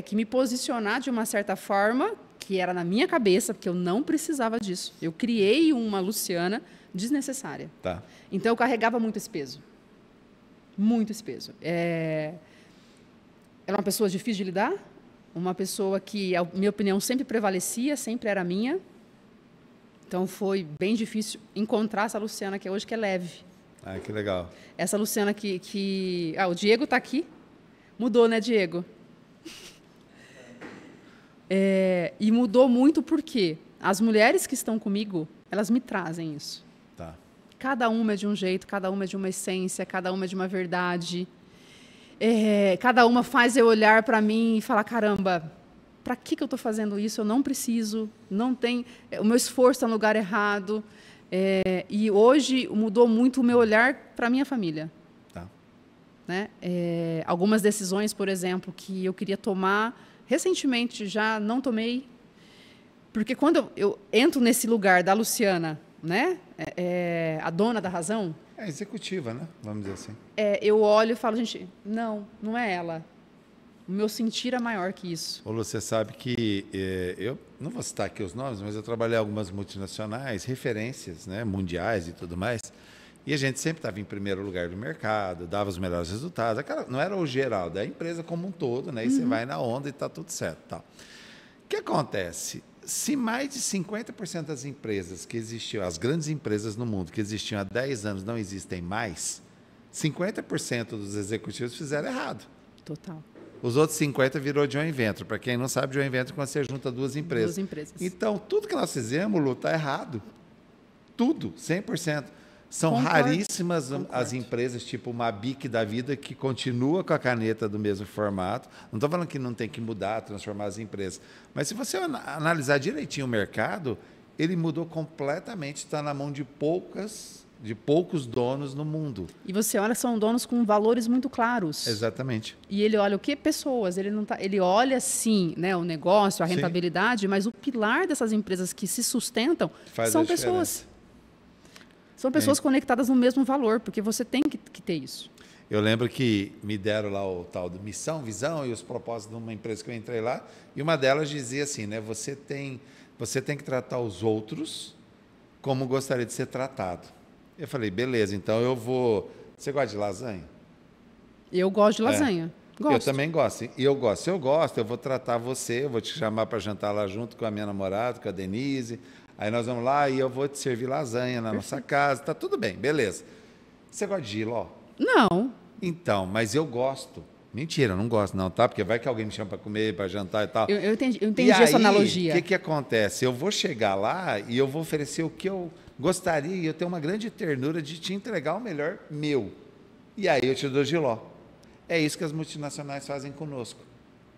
que me posicionar de uma certa forma, que era na minha cabeça, porque eu não precisava disso. Eu criei uma Luciana desnecessária. Tá. Então, eu carregava muito esse peso. Muito esse peso. Era uma pessoa difícil de lidar, uma pessoa que, a minha opinião, sempre prevalecia, sempre era minha. Então, foi bem difícil encontrar essa Luciana que é hoje, que é leve. Que legal. Essa Luciana que... o Diego está aqui. Mudou, né, Diego? E mudou muito porque as mulheres que estão comigo, elas me trazem isso. Tá. Cada uma é de um jeito, cada uma é de uma essência, cada uma é de uma verdade. Cada uma faz eu olhar para mim e falar, caramba, para que eu estou fazendo isso? Eu não preciso, não tem... O meu esforço está no lugar errado. E hoje mudou muito o meu olhar para a minha família. Tá. Né? Algumas decisões, por exemplo, que eu queria tomar, recentemente já não tomei. Porque quando eu entro nesse lugar da Luciana, né? A dona da razão... executiva, né? Vamos dizer assim. Eu olho e falo, gente, não é ela. O meu sentir é maior que isso. Ô, Lu, você sabe que eu não vou citar aqui os nomes, mas eu trabalhei em algumas multinacionais, referências, né, mundiais e tudo mais, e a gente sempre estava em primeiro lugar do mercado, dava os melhores resultados. Não era o geral, da empresa como um todo, né? E você vai na onda e está tudo certo. Tá. O que acontece? Se mais de 50% das empresas que existiam, as grandes empresas no mundo que existiam há 10 anos não existem mais, 50% dos executivos fizeram errado. Total. Os outros 50% virou joint venture. Para quem não sabe, joint venture é quando você junta duas empresas. Então, tudo que nós fizemos, Lu, está errado. Tudo, 100%. São raríssimas as empresas, tipo uma BIC da vida, que continua com a caneta do mesmo formato. Não estou falando que não tem que mudar, transformar as empresas. Mas se você analisar direitinho o mercado, ele mudou completamente, está na mão de poucos donos no mundo. E você olha, são donos com valores muito claros. Exatamente. E ele olha o quê? Pessoas. Ele olha, sim, né, o negócio, a rentabilidade, mas o pilar dessas empresas que se sustentam são pessoas. São pessoas conectadas no mesmo valor, porque você tem que ter isso. Eu lembro que me deram lá o tal de missão, visão e os propósitos de uma empresa que eu entrei lá, e uma delas dizia assim, né, você tem que tratar os outros como gostaria de ser tratado. Eu falei, beleza, então eu vou... Você gosta de lasanha? Eu gosto de lasanha. Gosto. Eu também gosto. E eu gosto. Se eu gosto, eu vou tratar você, eu vou te chamar para jantar lá junto com a minha namorada, com a Denise. Aí nós vamos lá e eu vou te servir lasanha na nossa casa. Tá tudo bem, beleza. Você gosta de jiló? Não. Então, mas eu gosto. Mentira, eu não gosto não, tá? Porque vai que alguém me chama para comer, para jantar e tal. Eu entendi essa analogia. O que acontece? Eu vou chegar lá e eu vou oferecer o que eu gostaria e eu tenho uma grande ternura de te entregar o melhor meu. E aí eu te dou giló. É isso que as multinacionais fazem conosco.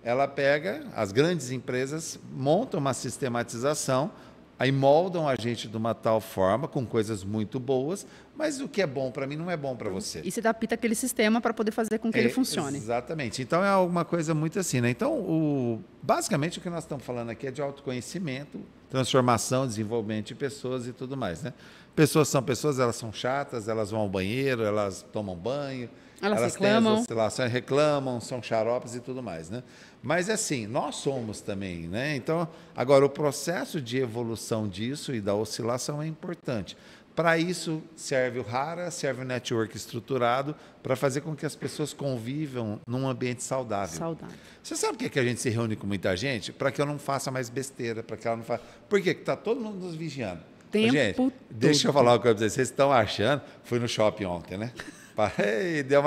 Ela pega, as grandes empresas montam uma sistematização, aí moldam a gente de uma tal forma, com coisas muito boas, mas o que é bom para mim não é bom para você. E você adapta aquele sistema para poder fazer com que ele funcione. Exatamente. Então, é alguma coisa muito assim, né? Então, basicamente, o que nós estamos falando aqui é de autoconhecimento, transformação, desenvolvimento de pessoas e tudo mais, né? Pessoas são pessoas, elas são chatas, elas vão ao banheiro, elas tomam banho, elas reclamam. Têm as oscilações, reclamam, são xaropes e tudo mais, né? Mas, assim, nós somos também, né? Então, agora, o processo de evolução disso e da oscilação é importante. Para isso, serve o Hara, serve o network estruturado, para fazer com que as pessoas convivam num ambiente saudável. Saudável. Você sabe por que a gente se reúne com muita gente? Para que eu não faça mais besteira, para que ela não faça... Por quê? Porque está todo mundo nos vigiando. Gente, deixa eu falar uma coisa para vocês. Vocês estão achando... Fui no shopping ontem, né? Parei, deu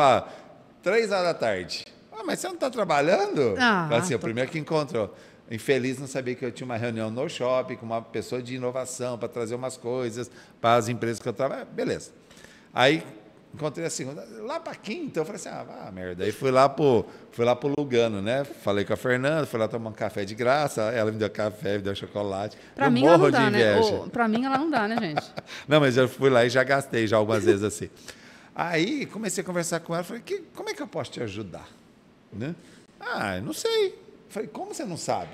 3 horas da tarde. Mas você não está trabalhando? Assim, o primeiro que encontrou. Infeliz, não sabia que eu tinha uma reunião no shopping com uma pessoa de inovação para trazer umas coisas para as empresas que eu trabalho. Beleza. Aí encontrei a segunda, lá para a quinta, eu falei assim, merda. Aí fui lá pro Lugano, né? Falei com a Fernanda, fui lá tomar um café de graça, ela me deu café, me deu chocolate. Para mim ela não dá, né? Para mim ela não dá, né, gente? Não, mas eu fui lá e já gastei já algumas vezes assim. Aí comecei a conversar com ela, falei, como é que eu posso te ajudar? Né? Não sei. Falei, como você não sabe?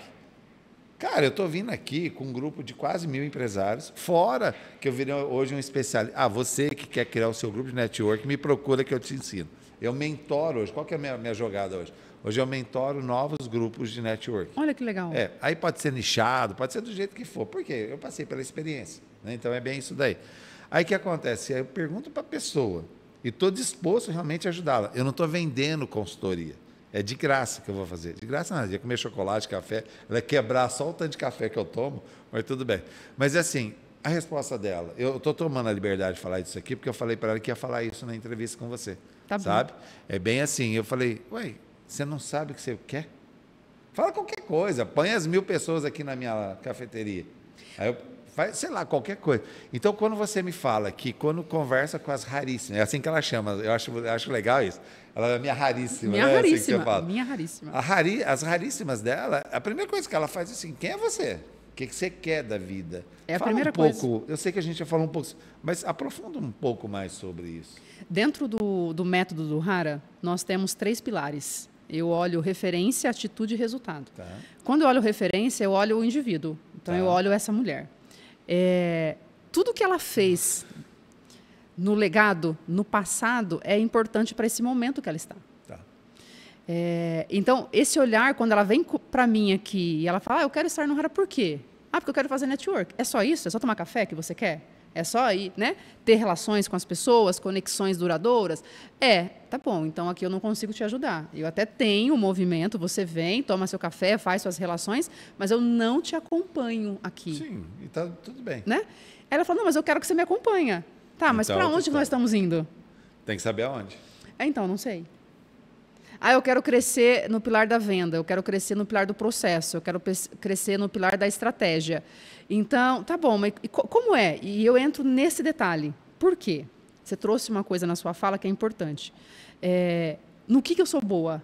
Cara, eu estou vindo aqui com um grupo de quase 1.000 empresários, fora que eu virei hoje um especialista. Você que quer criar o seu grupo de network, me procura que eu te ensino. Eu mentoro hoje. Qual que é a minha jogada hoje? Hoje eu mentoro novos grupos de network. Olha que legal. Aí pode ser nichado, pode ser do jeito que for. Por quê? Eu passei pela experiência. Né? Então é bem isso daí. Aí o que acontece? Aí eu pergunto para a pessoa e estou disposto realmente a ajudá-la. Eu não estou vendendo consultoria. É de graça que eu vou fazer. De graça nada, ia comer chocolate, café, ela ia quebrar só o tanto de café que eu tomo, mas tudo bem. Mas assim, a resposta dela, eu estou tomando a liberdade de falar isso aqui, porque eu falei para ela que ia falar isso na entrevista com você. Tá sabe? Bom. É bem assim, eu falei, você não sabe o que você quer? Fala qualquer coisa, põe as 1.000 pessoas aqui na minha cafeteria. Aí eu faz, sei lá, qualquer coisa. Então, quando você me fala que quando conversa com as raríssimas, é assim que ela chama, eu acho legal isso. Ela é minha raríssima. Minha né? raríssima, assim que você fala. minha raríssima. As raríssimas dela, a primeira coisa que ela faz é assim, quem é você? O que você quer da vida? É a primeira coisa. Eu sei que a gente já falou um pouco, mas aprofunda um pouco mais sobre isso. Dentro do método do Hara, nós temos 3 pilares. Eu olho referência, atitude e resultado. Tá. Quando eu olho referência, eu olho o indivíduo. Então, eu olho essa mulher. Tudo que ela fez no legado, no passado, é importante para esse momento que ela está. Tá. Então, esse olhar, quando ela vem para mim aqui e ela fala, eu quero estar no Hara, por quê? Porque eu quero fazer network. É só isso? É só tomar café que você quer? É só ir, né? Ter relações com as pessoas, conexões duradouras? Tá bom, então aqui eu não consigo te ajudar. Eu até tenho um movimento, você vem, toma seu café, faz suas relações, mas eu não te acompanho aqui. Sim, e tá tudo bem. Né? Ela falou, não, mas eu quero que você me acompanhe. Tá, mas para onde nós estamos indo? Tem que saber aonde. Então, não sei. Eu quero crescer no pilar da venda, eu quero crescer no pilar do processo, eu quero crescer no pilar da estratégia. Então, tá bom, mas como é? E eu entro nesse detalhe. Por quê? Você trouxe uma coisa na sua fala que é importante. No que eu sou boa?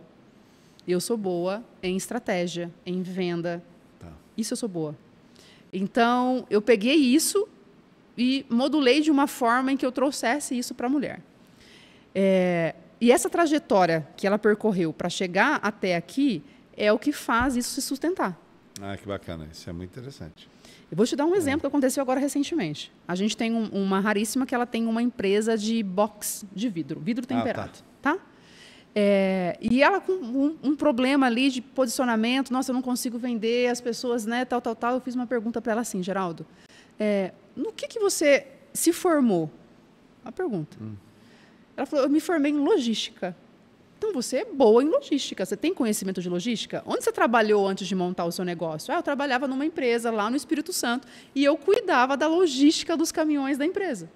Eu sou boa em estratégia, em venda. Tá. Isso eu sou boa. Então, eu peguei isso e modulei de uma forma em que eu trouxesse isso para a mulher. E essa trajetória que ela percorreu para chegar até aqui é o que faz isso se sustentar. Que bacana. Isso é muito interessante. Eu vou te dar um exemplo que aconteceu agora recentemente. A gente tem uma raríssima que ela tem uma empresa de box de vidro temperado. Tá? E ela com um problema ali de posicionamento, nossa, eu não consigo vender, as pessoas, né, tal. Eu fiz uma pergunta para ela assim, Geraldo, no que você se formou? A pergunta. Ela falou, eu me formei em logística. Então, você é boa em logística, você tem conhecimento de logística? Onde você trabalhou antes de montar o seu negócio? Eu trabalhava numa empresa lá no Espírito Santo e eu cuidava da logística dos caminhões da empresa.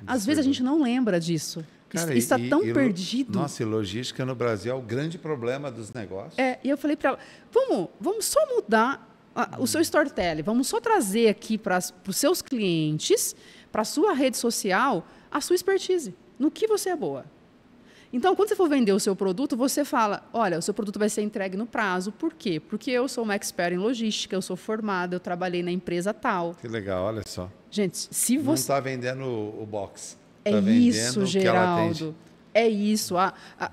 Às vezes a gente não lembra disso. Cara, isso está tão perdido. Nossa, e logística no Brasil é o grande problema dos negócios. E eu falei para ela, vamos só mudar o seu storytelling, vamos só trazer aqui para os seus clientes, para a sua rede social, a sua expertise, no que você é boa. Então, quando você for vender o seu produto, você fala, olha, o seu produto vai ser entregue no prazo. Por quê? Porque eu sou uma expert em logística, eu sou formada, eu trabalhei na empresa tal. Que legal, olha só. Gente, se você... Não está vendendo o box. É isso, Geraldo. É isso.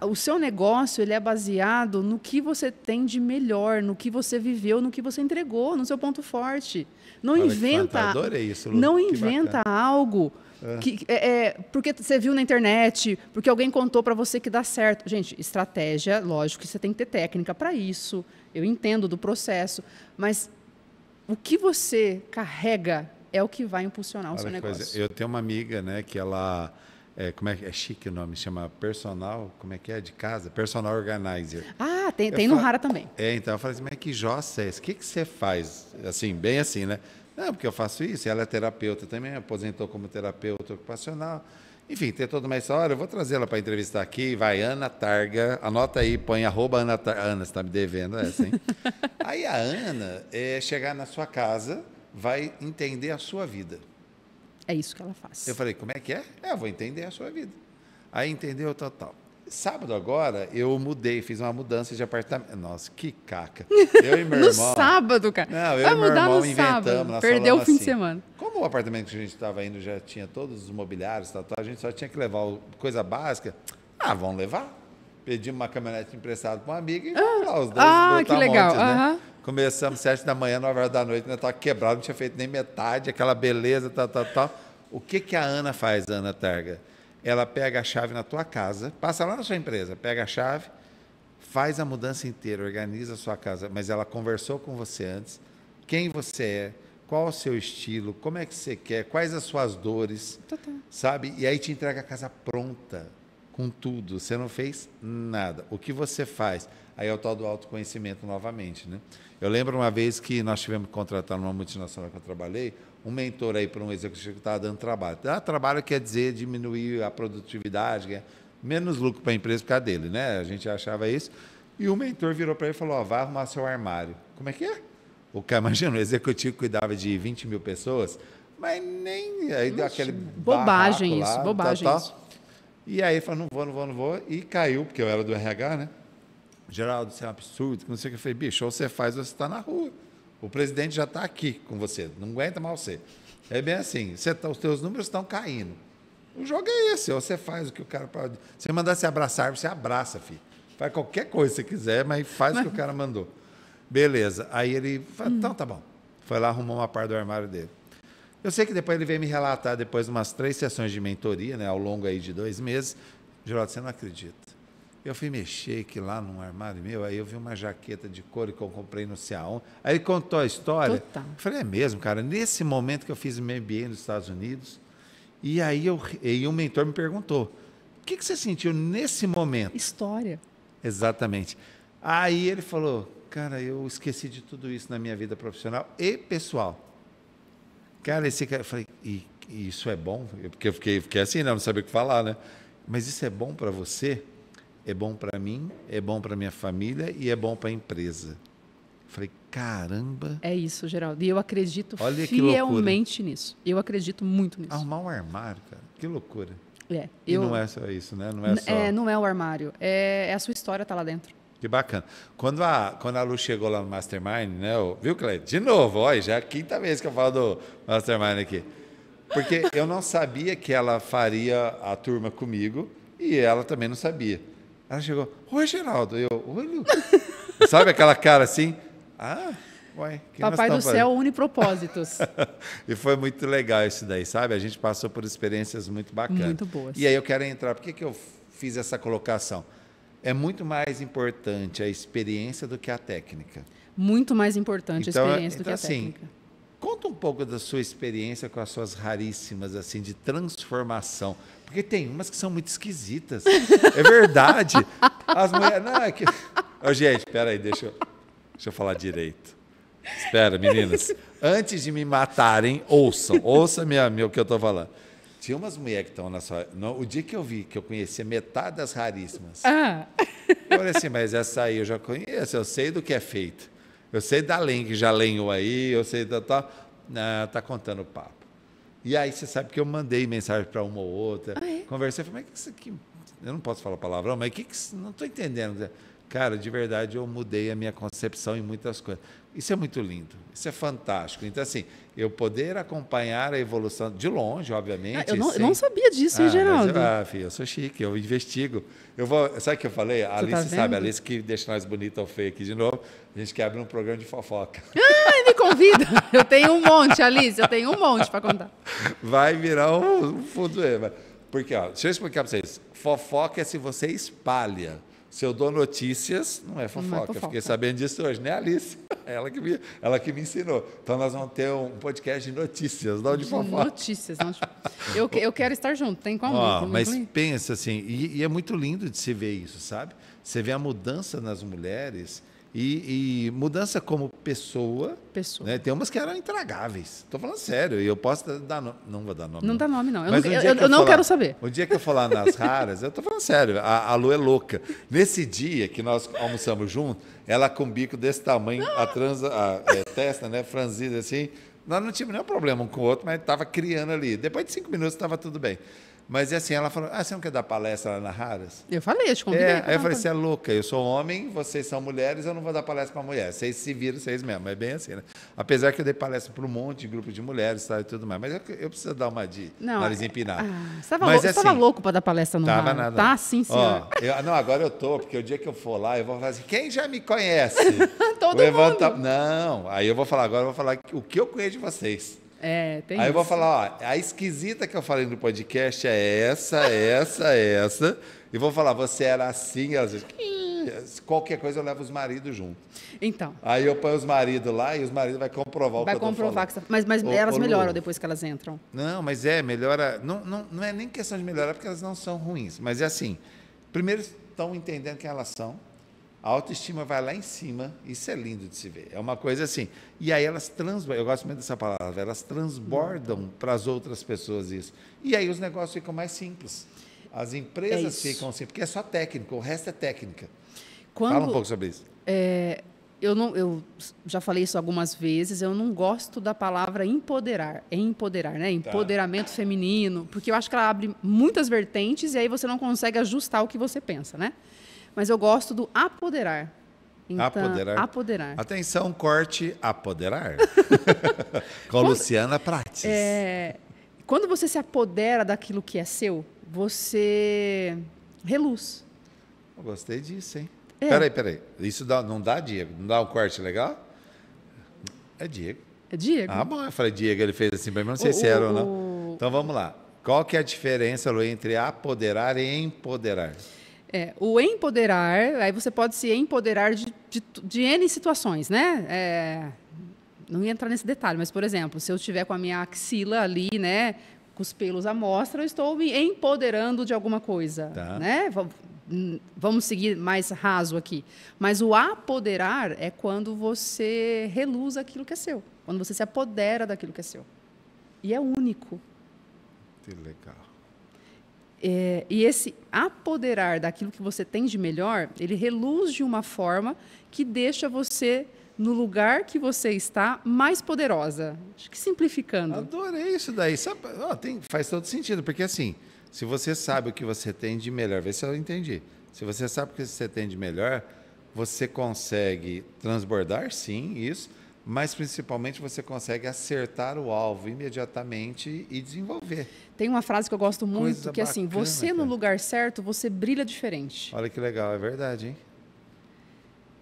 O seu negócio ele é baseado no que você tem de melhor, no que você viveu, no que você entregou, no seu ponto forte. Não inventa, adorei isso, Lu. Não inventa algo porque você viu na internet, porque alguém contou para você que dá certo. Gente, estratégia, lógico que você tem que ter técnica para isso. Eu entendo do processo, mas o que você carrega é o que vai impulsionar o seu negócio. Eu tenho uma amiga, né, que ela como é chique o nome, chama personal, como é que é de casa? Personal organizer. Ah, tem no Rara também. Então eu falei assim, mas que jossa é esse? O que você faz? Assim, bem assim, né? Não, porque eu faço isso, ela é terapeuta também, aposentou como terapeuta ocupacional. Enfim, tem toda uma história, eu vou trazê-la para entrevistar aqui, vai Ana Targa, anota aí, põe @Ana Targa. Ana, você está me devendo essa, hein? Aí a Ana, chegar na sua casa, vai entender a sua vida. É isso que ela faz. Eu falei, como é que é? Eu vou entender a sua vida. Aí entendeu, tal. Sábado agora, eu mudei, fiz uma mudança de apartamento. Nossa, que caca. Eu e meu irmão... No sábado, cara. Não, eu e meu irmão inventamos. Perdeu o fim de semana. Como o apartamento que a gente estava indo já tinha todos os mobiliários, tal, a gente só tinha que levar coisa básica. Vamos levar. Pedimos uma caminhonete emprestada para um amigo e vamos lá, os dois que legal. Né? Começamos 7 da manhã, 9 horas da noite, ainda estava quebrado, não tinha feito nem metade, aquela beleza, tal. O que a Ana faz, Ana Targa? Ela pega a chave na tua casa, passa lá na sua empresa, pega a chave, faz a mudança inteira, organiza a sua casa, mas ela conversou com você antes, quem você é, qual o seu estilo, como é que você quer, quais as suas dores, sabe? E aí te entrega a casa pronta, com tudo, você não fez nada. O que você faz? Aí é o tal do autoconhecimento novamente, né? Eu lembro uma vez que nós tivemos que contratar numa multinacional que eu trabalhei, um mentor aí para um executivo que estava dando trabalho. Trabalho quer dizer diminuir a produtividade, menos lucro para a empresa por causa dele, né? A gente achava isso. E o mentor virou para ele e falou, vai arrumar seu armário. Como é que é? O cara, imagina, o executivo cuidava de 20 mil pessoas, mas nem... Aí deu aquele bobagem isso, lá, bobagem isso. E aí ele falou, não vou. E caiu, porque eu era do RH, né? Geraldo, isso é um absurdo. Não sei o que. Eu falei, bicho, ou você faz ou você está na rua. O presidente já está aqui com você, não aguenta mais você. É bem assim, os teus números estão caindo. O jogo é esse, ou você faz o que o cara pode... Se mandar você abraçar, você abraça, filho. Faz qualquer coisa que você quiser, mas faz o que o cara mandou. Beleza. Aí ele falou, então tá bom. Foi lá, arrumou uma parte do armário dele. Eu sei que depois ele veio me relatar, depois de umas 3 sessões de mentoria, né, ao longo aí de 2 meses, Geraldo, você não acredita. Eu fui mexer aqui lá num armário meu, aí eu vi uma jaqueta de couro que eu comprei no Ceaon. Aí ele contou a história. Total. Eu falei, é mesmo, cara? Nesse momento que eu fiz o meu MBA nos Estados Unidos, e aí o mentor me perguntou, o que você sentiu nesse momento? História. Exatamente. Aí ele falou, cara, eu esqueci de tudo isso na minha vida profissional e pessoal. Cara, eu falei, e isso é bom? Porque eu fiquei assim, né? Não sabia o que falar, né? Mas isso é bom para você? É bom para mim, é bom para minha família e é bom para a empresa. Falei, caramba. É isso, Geraldo. E eu acredito fielmente nisso. Eu acredito muito nisso. Arrumar um armário, cara. Que loucura. E não é só isso, né? Não é o armário. É a sua história tá lá dentro. Que bacana. Quando a Lu chegou lá no Mastermind, né? Viu, Cleide? De novo, olha, já é a 5ª vez que eu falo do Mastermind aqui. Porque eu não sabia que ela faria a turma comigo e ela também não sabia. Ela chegou, oi, Geraldo. Oi, Lu. Sabe aquela cara assim? Ué, que Papai do céu une propósitos. E foi muito legal isso daí, sabe? A gente passou por experiências muito bacanas. Muito boas. E aí eu quero entrar, por que eu fiz essa colocação? É muito mais importante a experiência do que a técnica. Muito mais importante a experiência do que a técnica. Conta um pouco da sua experiência com as suas raríssimas, assim, de transformação. Porque tem umas que são muito esquisitas. É verdade. As mulheres... Não, é que... gente, espera aí, deixa eu falar direito. Espera, meninas. Antes de me matarem, ouçam o que eu estou falando. Tinha umas mulheres que estão na sua... O dia que eu vi, que eu conhecia metade das raríssimas, eu falei assim, mas essa aí eu já conheço, eu sei do que é feito. Eu sei da lenha que já lenhou aí, eu sei da tal... Tá contando o papo. E aí você sabe que eu mandei mensagem para uma ou outra, conversei, falei, mas que isso aqui... Eu não posso falar palavrão, mas não estou entendendo. Cara, de verdade, eu mudei a minha concepção em muitas coisas. Isso é muito lindo, isso é fantástico. Então, assim, eu poder acompanhar a evolução de longe, obviamente. Eu não sabia disso, hein, Geraldo? Filho, eu sou chique, eu investigo. Sabe o que eu falei? A Alice sabe, a Alice que deixa nós bonita ou feia aqui de novo, a gente quer abrir um programa de fofoca. Me convida. Eu tenho um monte, Alice, eu tenho um monte para contar. Vai virar um fundo. Porque, deixa eu explicar para vocês. Fofoca é se você espalha. Se eu dou notícias, não é fofoca. Eu fiquei sabendo disso hoje, né, Alice? Ela que me ensinou. Então, nós vamos ter um podcast de notícias, não de fofoca. Notícias. Não de... eu quero estar junto, tem como? Mas pensa assim, e é muito lindo de se ver isso, sabe? Você vê a mudança nas mulheres e mudança como pessoa. Né? Tem umas que eram intragáveis. Estou falando sério. E eu posso dar nome. Não vou dar nome. Não dá nome, não. Eu não quero saber. O dia que eu for lá nas raras, eu estou falando sério. A Lu é louca. Nesse dia que nós almoçamos juntos, ela com um bico desse tamanho, a testa, né, franzida assim. Nós não tínhamos nenhum problema um com o outro, mas estava criando ali. Depois de 5 minutos estava tudo bem. Mas assim, ela falou, você não quer dar palestra lá na Raras? Eu falei, eu te convidei. Aí eu falei, você é louca, eu sou homem, vocês são mulheres, eu não vou dar palestra para mulher. Vocês se viram, vocês mesmos, é bem assim, né? Apesar que eu dei palestra para um monte de grupo de mulheres e tudo mais, mas eu preciso dar uma de nariz empinado. Você estava louco para dar palestra no Raras? Tava nada. Tá, sim, senhor. Agora eu tô, porque o dia que eu for lá, eu vou falar assim, quem já me conhece? Todo mundo. Não, aí eu vou falar o que eu conheço de vocês. Tem Aí eu vou falar, a esquisita que eu falei no podcast é essa. E vou falar, você era assim, elas dizem, qualquer coisa eu levo os maridos junto. Então. Aí eu ponho os maridos lá e os maridos vão comprovar o que eu tô falando. Mas elas melhoram depois que elas entram. Não, mas melhora. Não é nem questão de melhorar, porque elas não são ruins. Mas é assim, primeiro estão entendendo quem elas são. A autoestima vai lá em cima, isso é lindo de se ver. É uma coisa assim. E aí elas transbordam, eu gosto muito dessa palavra, elas transbordam para as outras pessoas isso. E aí os negócios ficam mais simples. As empresas ficam simples, porque é só técnica, o resto é técnica. Fala um pouco sobre isso. Eu já falei isso algumas vezes, eu não gosto da palavra empoderar. Empoderar, né? Empoderamento feminino, porque eu acho que ela abre muitas vertentes e aí você não consegue ajustar o que você pensa, né? Mas eu gosto do apoderar. Então, apoderar. Atenção, corte, apoderar. Com Luciana Prates. Quando você se apodera daquilo que é seu, você reluz. Eu gostei disso, hein? Peraí. Isso não dá, Diego? Não dá um corte legal? É Diego. É Diego. Bom, eu falei Diego, ele fez assim, mas não sei se era ou não. Então, vamos lá. Qual que é a diferença, Lu, entre apoderar e empoderar? O empoderar, aí você pode se empoderar de N situações, né? Não ia entrar nesse detalhe, mas, por exemplo, se eu estiver com a minha axila ali, né, com os pelos à mostra, eu estou me empoderando de alguma coisa, né? Vamos seguir mais raso aqui. Mas o apoderar é quando você reluz aquilo que é seu, quando você se apodera daquilo que é seu. E é único. Que legal. E esse apoderar daquilo que você tem de melhor, ele reluz de uma forma que deixa você, no lugar que você está, mais poderosa. Acho que simplificando. Adorei isso daí. Faz todo sentido, porque assim, se você sabe o que você tem de melhor, vê se eu entendi. Se você sabe o que você tem de melhor, você consegue transbordar, sim, isso, mas principalmente você consegue acertar o alvo imediatamente e desenvolver. Tem uma frase que eu gosto muito, que é assim, você no lugar certo, você brilha diferente. Olha que legal, é verdade, hein?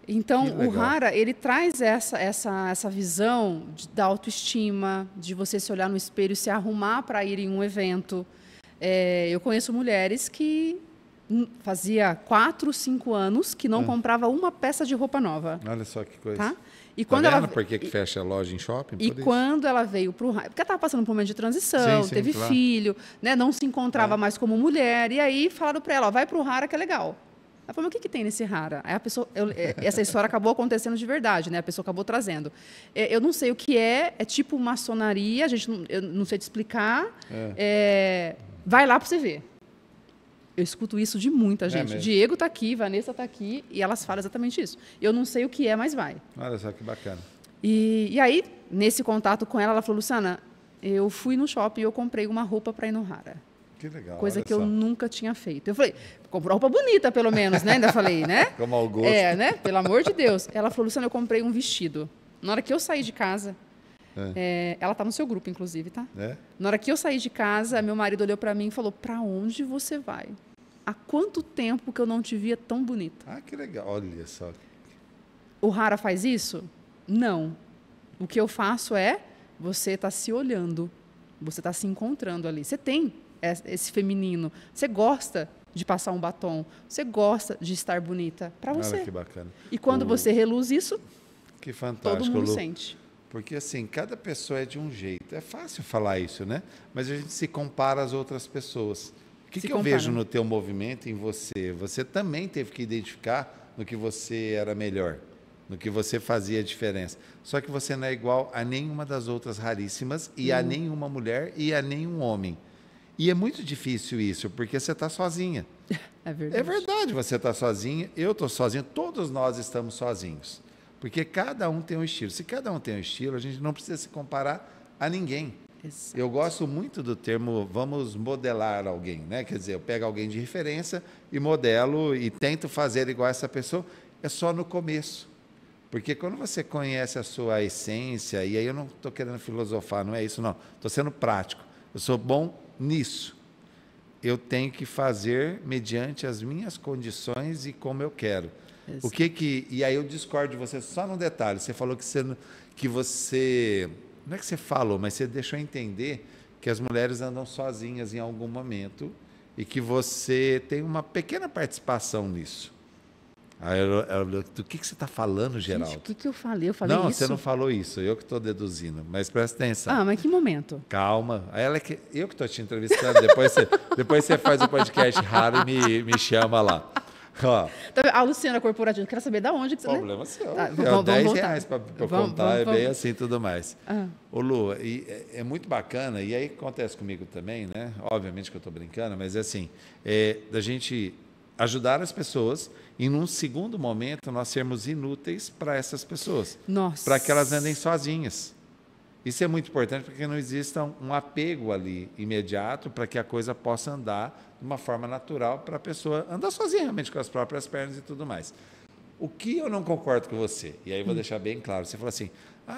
Então, o Hara, ele traz essa visão da autoestima, de você se olhar no espelho e se arrumar para ir em um evento. Eu conheço mulheres que fazia 4, 5 anos que não comprava uma peça de roupa nova. Olha só que coisa. Tá? E quando por que fecha a loja em shopping? Quando ela veio para o Hara, porque ela estava passando por um momento de transição, teve filho, né, não se encontrava mais como mulher, e aí falaram para ela, vai para o Hara que é legal. Ela falou, mas o que tem nesse Hara? Aí a pessoa, essa história acabou acontecendo de verdade, né? A pessoa acabou trazendo. Eu não sei o que é tipo maçonaria, eu não sei te explicar. Vai lá para você ver. Eu escuto isso de muita gente. Diego está aqui, Vanessa está aqui, e elas falam exatamente isso. Eu não sei o que é, mas vai. Olha só que bacana. E aí, nesse contato com ela, ela falou, Luciana, eu fui no shopping e eu comprei uma roupa para ir no Hara. Que legal. Coisa que eu nunca tinha feito. Eu falei, comprou roupa bonita, pelo menos, né? Ainda falei, né? Com mau gosto. Né? Pelo amor de Deus. Ela falou, Luciana, eu comprei um vestido. Na hora que eu saí de casa, ela tá no seu grupo, inclusive, tá? Na hora que eu saí de casa, meu marido olhou para mim e falou, para onde você vai? Há quanto tempo que eu não te via tão bonita? Ah, que legal. Olha só. O Hara faz isso? Não. O que eu faço é, você está se olhando, você está se encontrando ali. Você tem esse feminino, você gosta de passar um batom, você gosta de estar bonita para você. Olha que bacana. E quando você reluz isso, que fantástico, todo mundo Lu. sente. Porque, assim, cada pessoa é de um jeito. É fácil falar isso, né? Mas a gente se compara às outras pessoas. O que eu vejo no teu movimento, em você? Você também teve que identificar no que você era melhor, no que você fazia diferença. Só que você não é igual a nenhuma das outras raríssimas e a nenhuma mulher e a nenhum homem. E é muito difícil isso, porque você está sozinha. É verdade. É verdade, você está sozinha, eu estou sozinho, todos nós estamos sozinhos. Porque cada um tem um estilo. Se cada um tem um estilo, a gente não precisa se comparar a ninguém. Exato. Eu gosto muito do termo vamos modelar alguém, né? Quer dizer, eu pego alguém de referência e modelo e tento fazer igual a essa pessoa. É só no começo. Porque quando você conhece a sua essência, e aí eu não estou querendo filosofar, não é isso não, estou sendo prático. Eu sou bom nisso. Eu tenho que fazer mediante as minhas condições e como eu quero. Exato. E aí eu discordo de você só num detalhe. Você falou que você não é que você falou, mas você deixou entender que as mulheres andam sozinhas em algum momento e que você tem uma pequena participação nisso. Aí do que você está falando, Geraldo? Gente, o que eu falei? Eu falei não, isso? Você não falou isso, eu que estou deduzindo, mas presta atenção. Ah, mas que momento? Calma, eu que estou te entrevistando, depois você faz o podcast raro e me chama lá. Ó, a Luciana Corporativa, quero saber de onde que você... Problema seu. Tá, vamos R$10 para eu contar, é bem assim tudo mais. Ô Lu, é muito bacana, e aí acontece comigo também, né? Obviamente que eu estou brincando, mas é assim, da gente ajudar as pessoas e num segundo momento nós sermos inúteis para essas pessoas. Para que elas andem sozinhas. Isso é muito importante porque não exista um apego ali imediato para que a coisa possa andar de uma forma natural para a pessoa andar sozinha, realmente com as próprias pernas e tudo mais. O que eu não concordo com você, e aí eu vou deixar bem claro, você fala assim,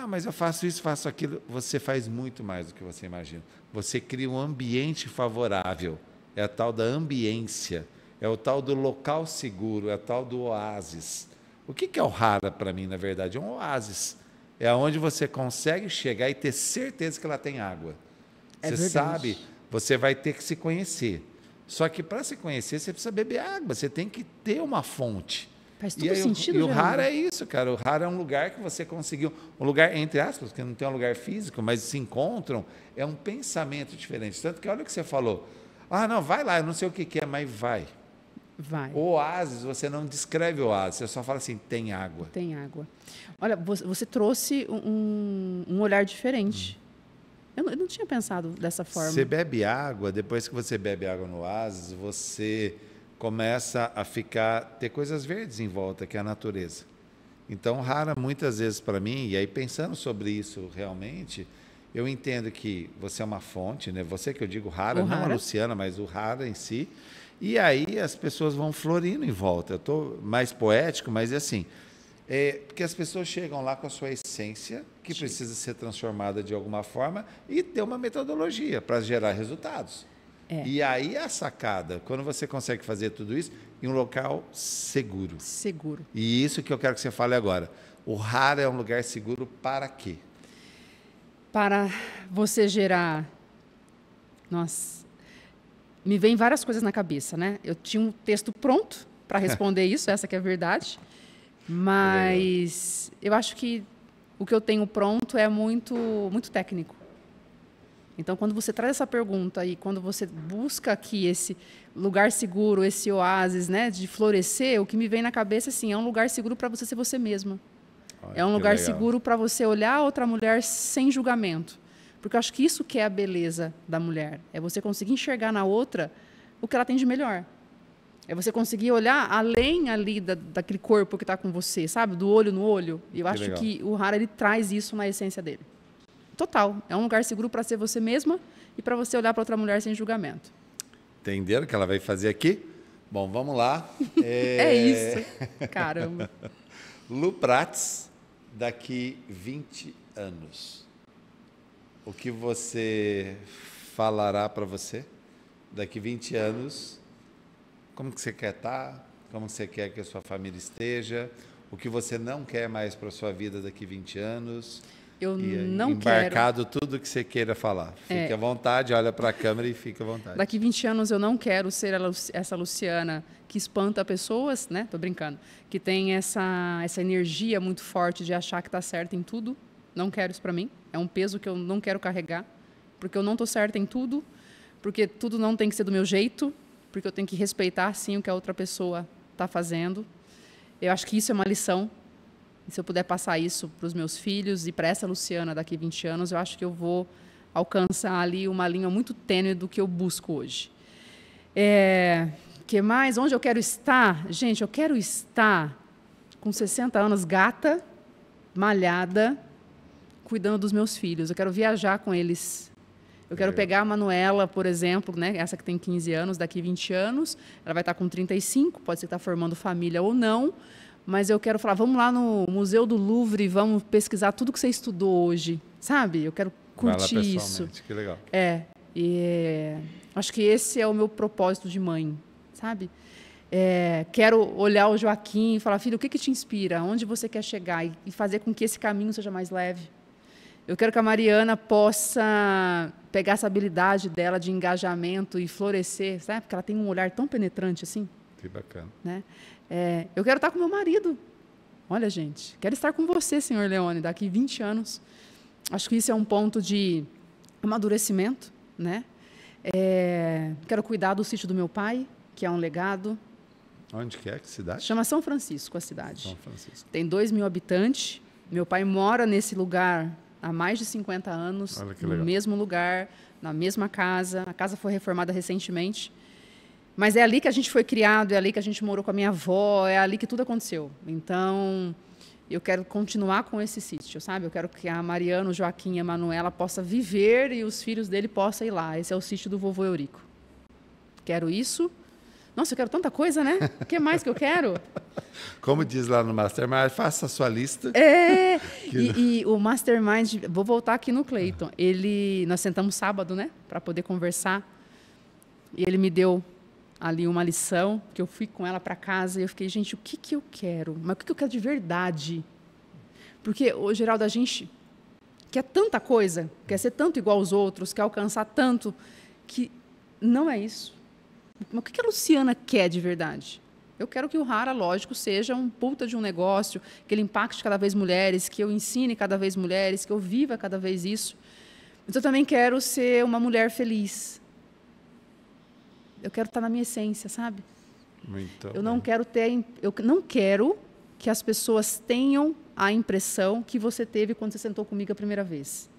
mas eu faço isso, faço aquilo, você faz muito mais do que você imagina. Você cria um ambiente favorável, é a tal da ambiência, é o tal do local seguro, é a tal do oásis. O que é o Hara para mim, na verdade? É um oásis. É onde você consegue chegar e ter certeza que ela tem água. Você sabe, você vai ter que se conhecer. Só que para se conhecer, você precisa beber água, você tem que ter uma fonte. Faz todo sentido. E o Hara é isso, cara. O Hara é um lugar que você conseguiu, um lugar, entre aspas, que não tem um lugar físico, mas se encontram, é um pensamento diferente. Tanto que olha o que você falou. Não, vai lá, eu não sei o que é, mas vai. Vai. O oásis, você não descreve o oásis, você só fala assim, tem água. Tem água. Olha, você trouxe um olhar diferente. Eu não tinha pensado dessa forma. Você bebe água, depois que você bebe água no oásis, você começa a ter coisas verdes em volta, que é a natureza. Então, Hara, muitas vezes para mim, e aí pensando sobre isso realmente, eu entendo que você é uma fonte, né? Você que eu digo Hara, não a Luciana, mas o Hara em si. E aí as pessoas vão florindo em volta. Eu estou mais poético, mas é assim, porque as pessoas chegam lá com a sua essência, que precisa ser transformada de alguma forma, e ter uma metodologia para gerar resultados. E aí a sacada, quando você consegue fazer tudo isso em um local seguro. Seguro. E isso que eu quero que você fale agora. O Hara é um lugar seguro para quê? Para você gerar... Nossa... Me vem várias coisas na cabeça, né? Eu tinha um texto pronto para responder isso, essa que é a verdade. Mas eu acho que o que eu tenho pronto é muito técnico. Então, quando você traz essa pergunta e quando você busca aqui esse lugar seguro, esse oásis, né, de florescer, o que me vem na cabeça assim, é um lugar seguro para você ser você mesma. É um lugar seguro para você olhar a outra mulher sem julgamento. Porque eu acho que isso que é a beleza da mulher. É você conseguir enxergar na outra o que ela tem de melhor. É você conseguir olhar além ali daquele corpo que está com você, sabe? Do olho no olho. E eu acho que o Hara, ele traz isso na essência dele. Total. É um lugar seguro para ser você mesma e para você olhar para outra mulher sem julgamento. Entenderam o que ela vai fazer aqui? Bom, vamos lá. É isso. Caramba. Lu Prates, daqui 20 anos. O que você falará para você daqui 20 anos? Como que você quer estar? Como você quer que a sua família esteja? O que você não quer mais para a sua vida daqui 20 anos? Eu não embarcado tudo que você queira falar. Fique à vontade, olha para a câmera e fique à vontade. Daqui 20 anos eu não quero ser essa Luciana que espanta pessoas, né? Tô brincando. Que tem essa energia muito forte de achar que está certa em tudo. Não quero isso para mim. É um peso que eu não quero carregar. Porque eu não estou certa em tudo. Porque tudo não tem que ser do meu jeito. Porque eu tenho que respeitar, sim, o que a outra pessoa está fazendo. Eu acho que isso é uma lição. E se eu puder passar isso para os meus filhos e para essa Luciana daqui 20 anos, eu acho que eu vou alcançar ali uma linha muito tênue do que eu busco hoje. Que mais? Onde eu quero estar? Gente, eu quero estar com 60 anos, gata, malhada, cuidando dos meus filhos. Eu quero viajar com eles. Eu quero pegar a Manuela, por exemplo, né, essa que tem 15 anos, daqui 20 anos, ela vai estar com 35, pode ser que está formando família ou não, mas eu quero falar, vamos lá no Museu do Louvre, vamos pesquisar tudo que você estudou hoje, sabe? Eu quero curtir isso. Que legal. Acho que esse é o meu propósito de mãe, sabe? Quero olhar o Joaquim e falar, filho, o que te inspira? Onde você quer chegar? E fazer com que esse caminho seja mais leve. Eu quero que a Mariana possa pegar essa habilidade dela de engajamento e florescer, sabe? Porque ela tem um olhar tão penetrante assim. Que bacana. Né? Eu quero estar com meu marido. Olha, gente, quero estar com você, senhor Leone, daqui 20 anos. Acho que isso é um ponto de amadurecimento, né? Quero cuidar do sítio do meu pai, que é um legado. Onde que é? Que cidade? Chama São Francisco, a cidade. São Francisco. Tem 2.000 habitantes. Meu pai mora nesse lugar há mais de 50 anos, no mesmo lugar, na mesma casa. A casa foi reformada recentemente. Mas é ali que a gente foi criado, é ali que a gente morou com a minha avó, é ali que tudo aconteceu. Então, eu quero continuar com esse sítio, sabe? Eu quero que a Mariana, o Joaquim e a Manuela possam viver e os filhos dele possam ir lá. Esse é o sítio do vovô Eurico. Quero isso. Nossa, eu quero tanta coisa, né? O que mais que eu quero? Como diz lá no Mastermind, faça a sua lista. E o Mastermind, vou voltar aqui no Cleiton. Nós sentamos sábado, né? Para poder conversar. E ele me deu ali uma lição, que eu fui com ela para casa e eu fiquei, gente, o que eu quero? Mas o que eu quero de verdade? Porque, Geraldo, a gente quer tanta coisa, quer ser tanto igual aos outros, quer alcançar tanto, que não é isso. Mas o que a Luciana quer de verdade? Eu quero que o Hara, lógico, seja um puta de um negócio, que ele impacte cada vez mulheres, que eu ensine cada vez mulheres, que eu viva cada vez isso. Mas eu também quero ser uma mulher feliz. Eu quero estar na minha essência, sabe? Eu não quero que as pessoas tenham a impressão que você teve quando você sentou comigo a primeira vez.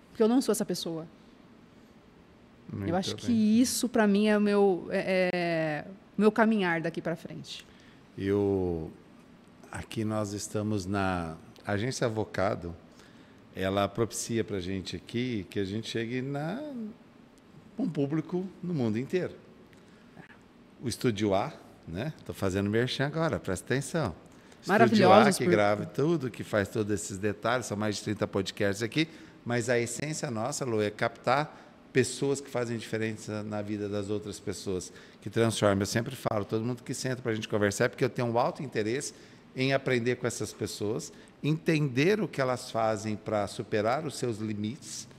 Porque eu não sou essa pessoa. Eu acho que isso, para mim, é o meu caminhar daqui para frente. Aqui nós estamos na Agência Avocado. Ela propicia para a gente aqui que a gente chegue um público no mundo inteiro. O Estúdio A, né? Estou fazendo merchan agora, presta atenção. Estúdio A, que grava tudo, que faz todos esses detalhes, são mais de 30 podcasts aqui, mas a essência nossa, Lu, é captar pessoas que fazem diferença na vida das outras pessoas, que transformam. Eu sempre falo, todo mundo que senta para a gente conversar, é porque eu tenho um alto interesse em aprender com essas pessoas, entender o que elas fazem para superar os seus limites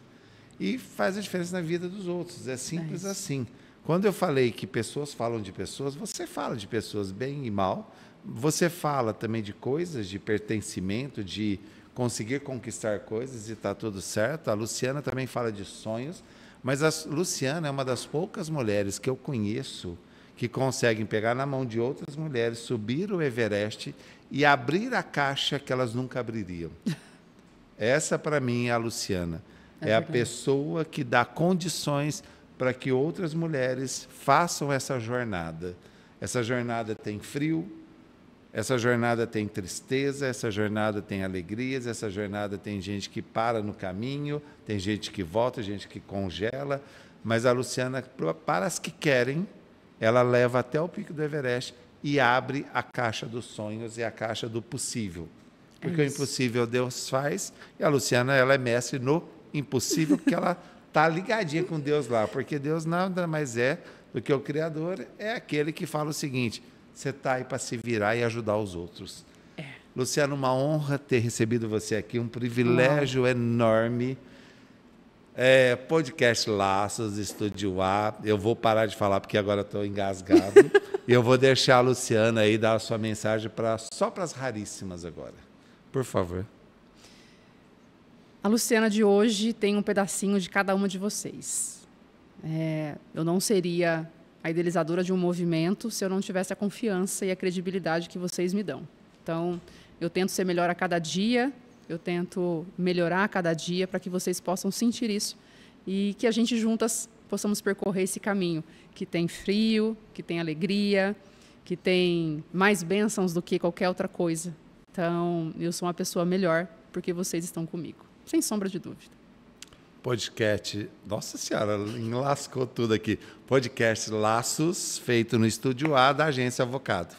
e faz a diferença na vida dos outros. É simples assim. Quando eu falei que pessoas falam de pessoas, você fala de pessoas bem e mal, você fala também de coisas, de pertencimento, de conseguir conquistar coisas e está tudo certo. A Luciana também fala de sonhos, mas a Luciana é uma das poucas mulheres que eu conheço que conseguem pegar na mão de outras mulheres, subir o Everest e abrir a caixa que elas nunca abririam. Essa, para mim, é a Luciana. É a pessoa que dá condições para que outras mulheres façam essa jornada. Essa jornada tem frio, essa jornada tem tristeza, essa jornada tem alegrias, essa jornada tem gente que para no caminho, tem gente que volta, gente que congela, mas a Luciana, para as que querem, ela leva até o pico do Everest e abre a caixa dos sonhos e a caixa do possível. Porque o impossível Deus faz, e a Luciana ela é mestre no impossível, porque ela está ligadinha com Deus lá, porque Deus nada mais é do que o Criador, é aquele que fala o seguinte: você está aí para se virar e ajudar os outros. Luciana, uma honra ter recebido você aqui, um privilégio enorme. Podcast Laços, Estúdio A. Eu vou parar de falar porque agora estou engasgado. E eu vou deixar a Luciana aí dar a sua mensagem só para as raríssimas agora. Por favor. A Luciana de hoje tem um pedacinho de cada uma de vocês. Eu não seria a idealizadora de um movimento se eu não tivesse a confiança e a credibilidade que vocês me dão. Então, eu tento ser melhor a cada dia, eu tento melhorar a cada dia para que vocês possam sentir isso e que a gente juntas possamos percorrer esse caminho que tem frio, que tem alegria, que tem mais bênçãos do que qualquer outra coisa. Então, eu sou uma pessoa melhor porque vocês estão comigo, sem sombra de dúvida. Podcast, nossa senhora, enlascou tudo aqui. Podcast Laços, feito no Estúdio A da Agência Avocado.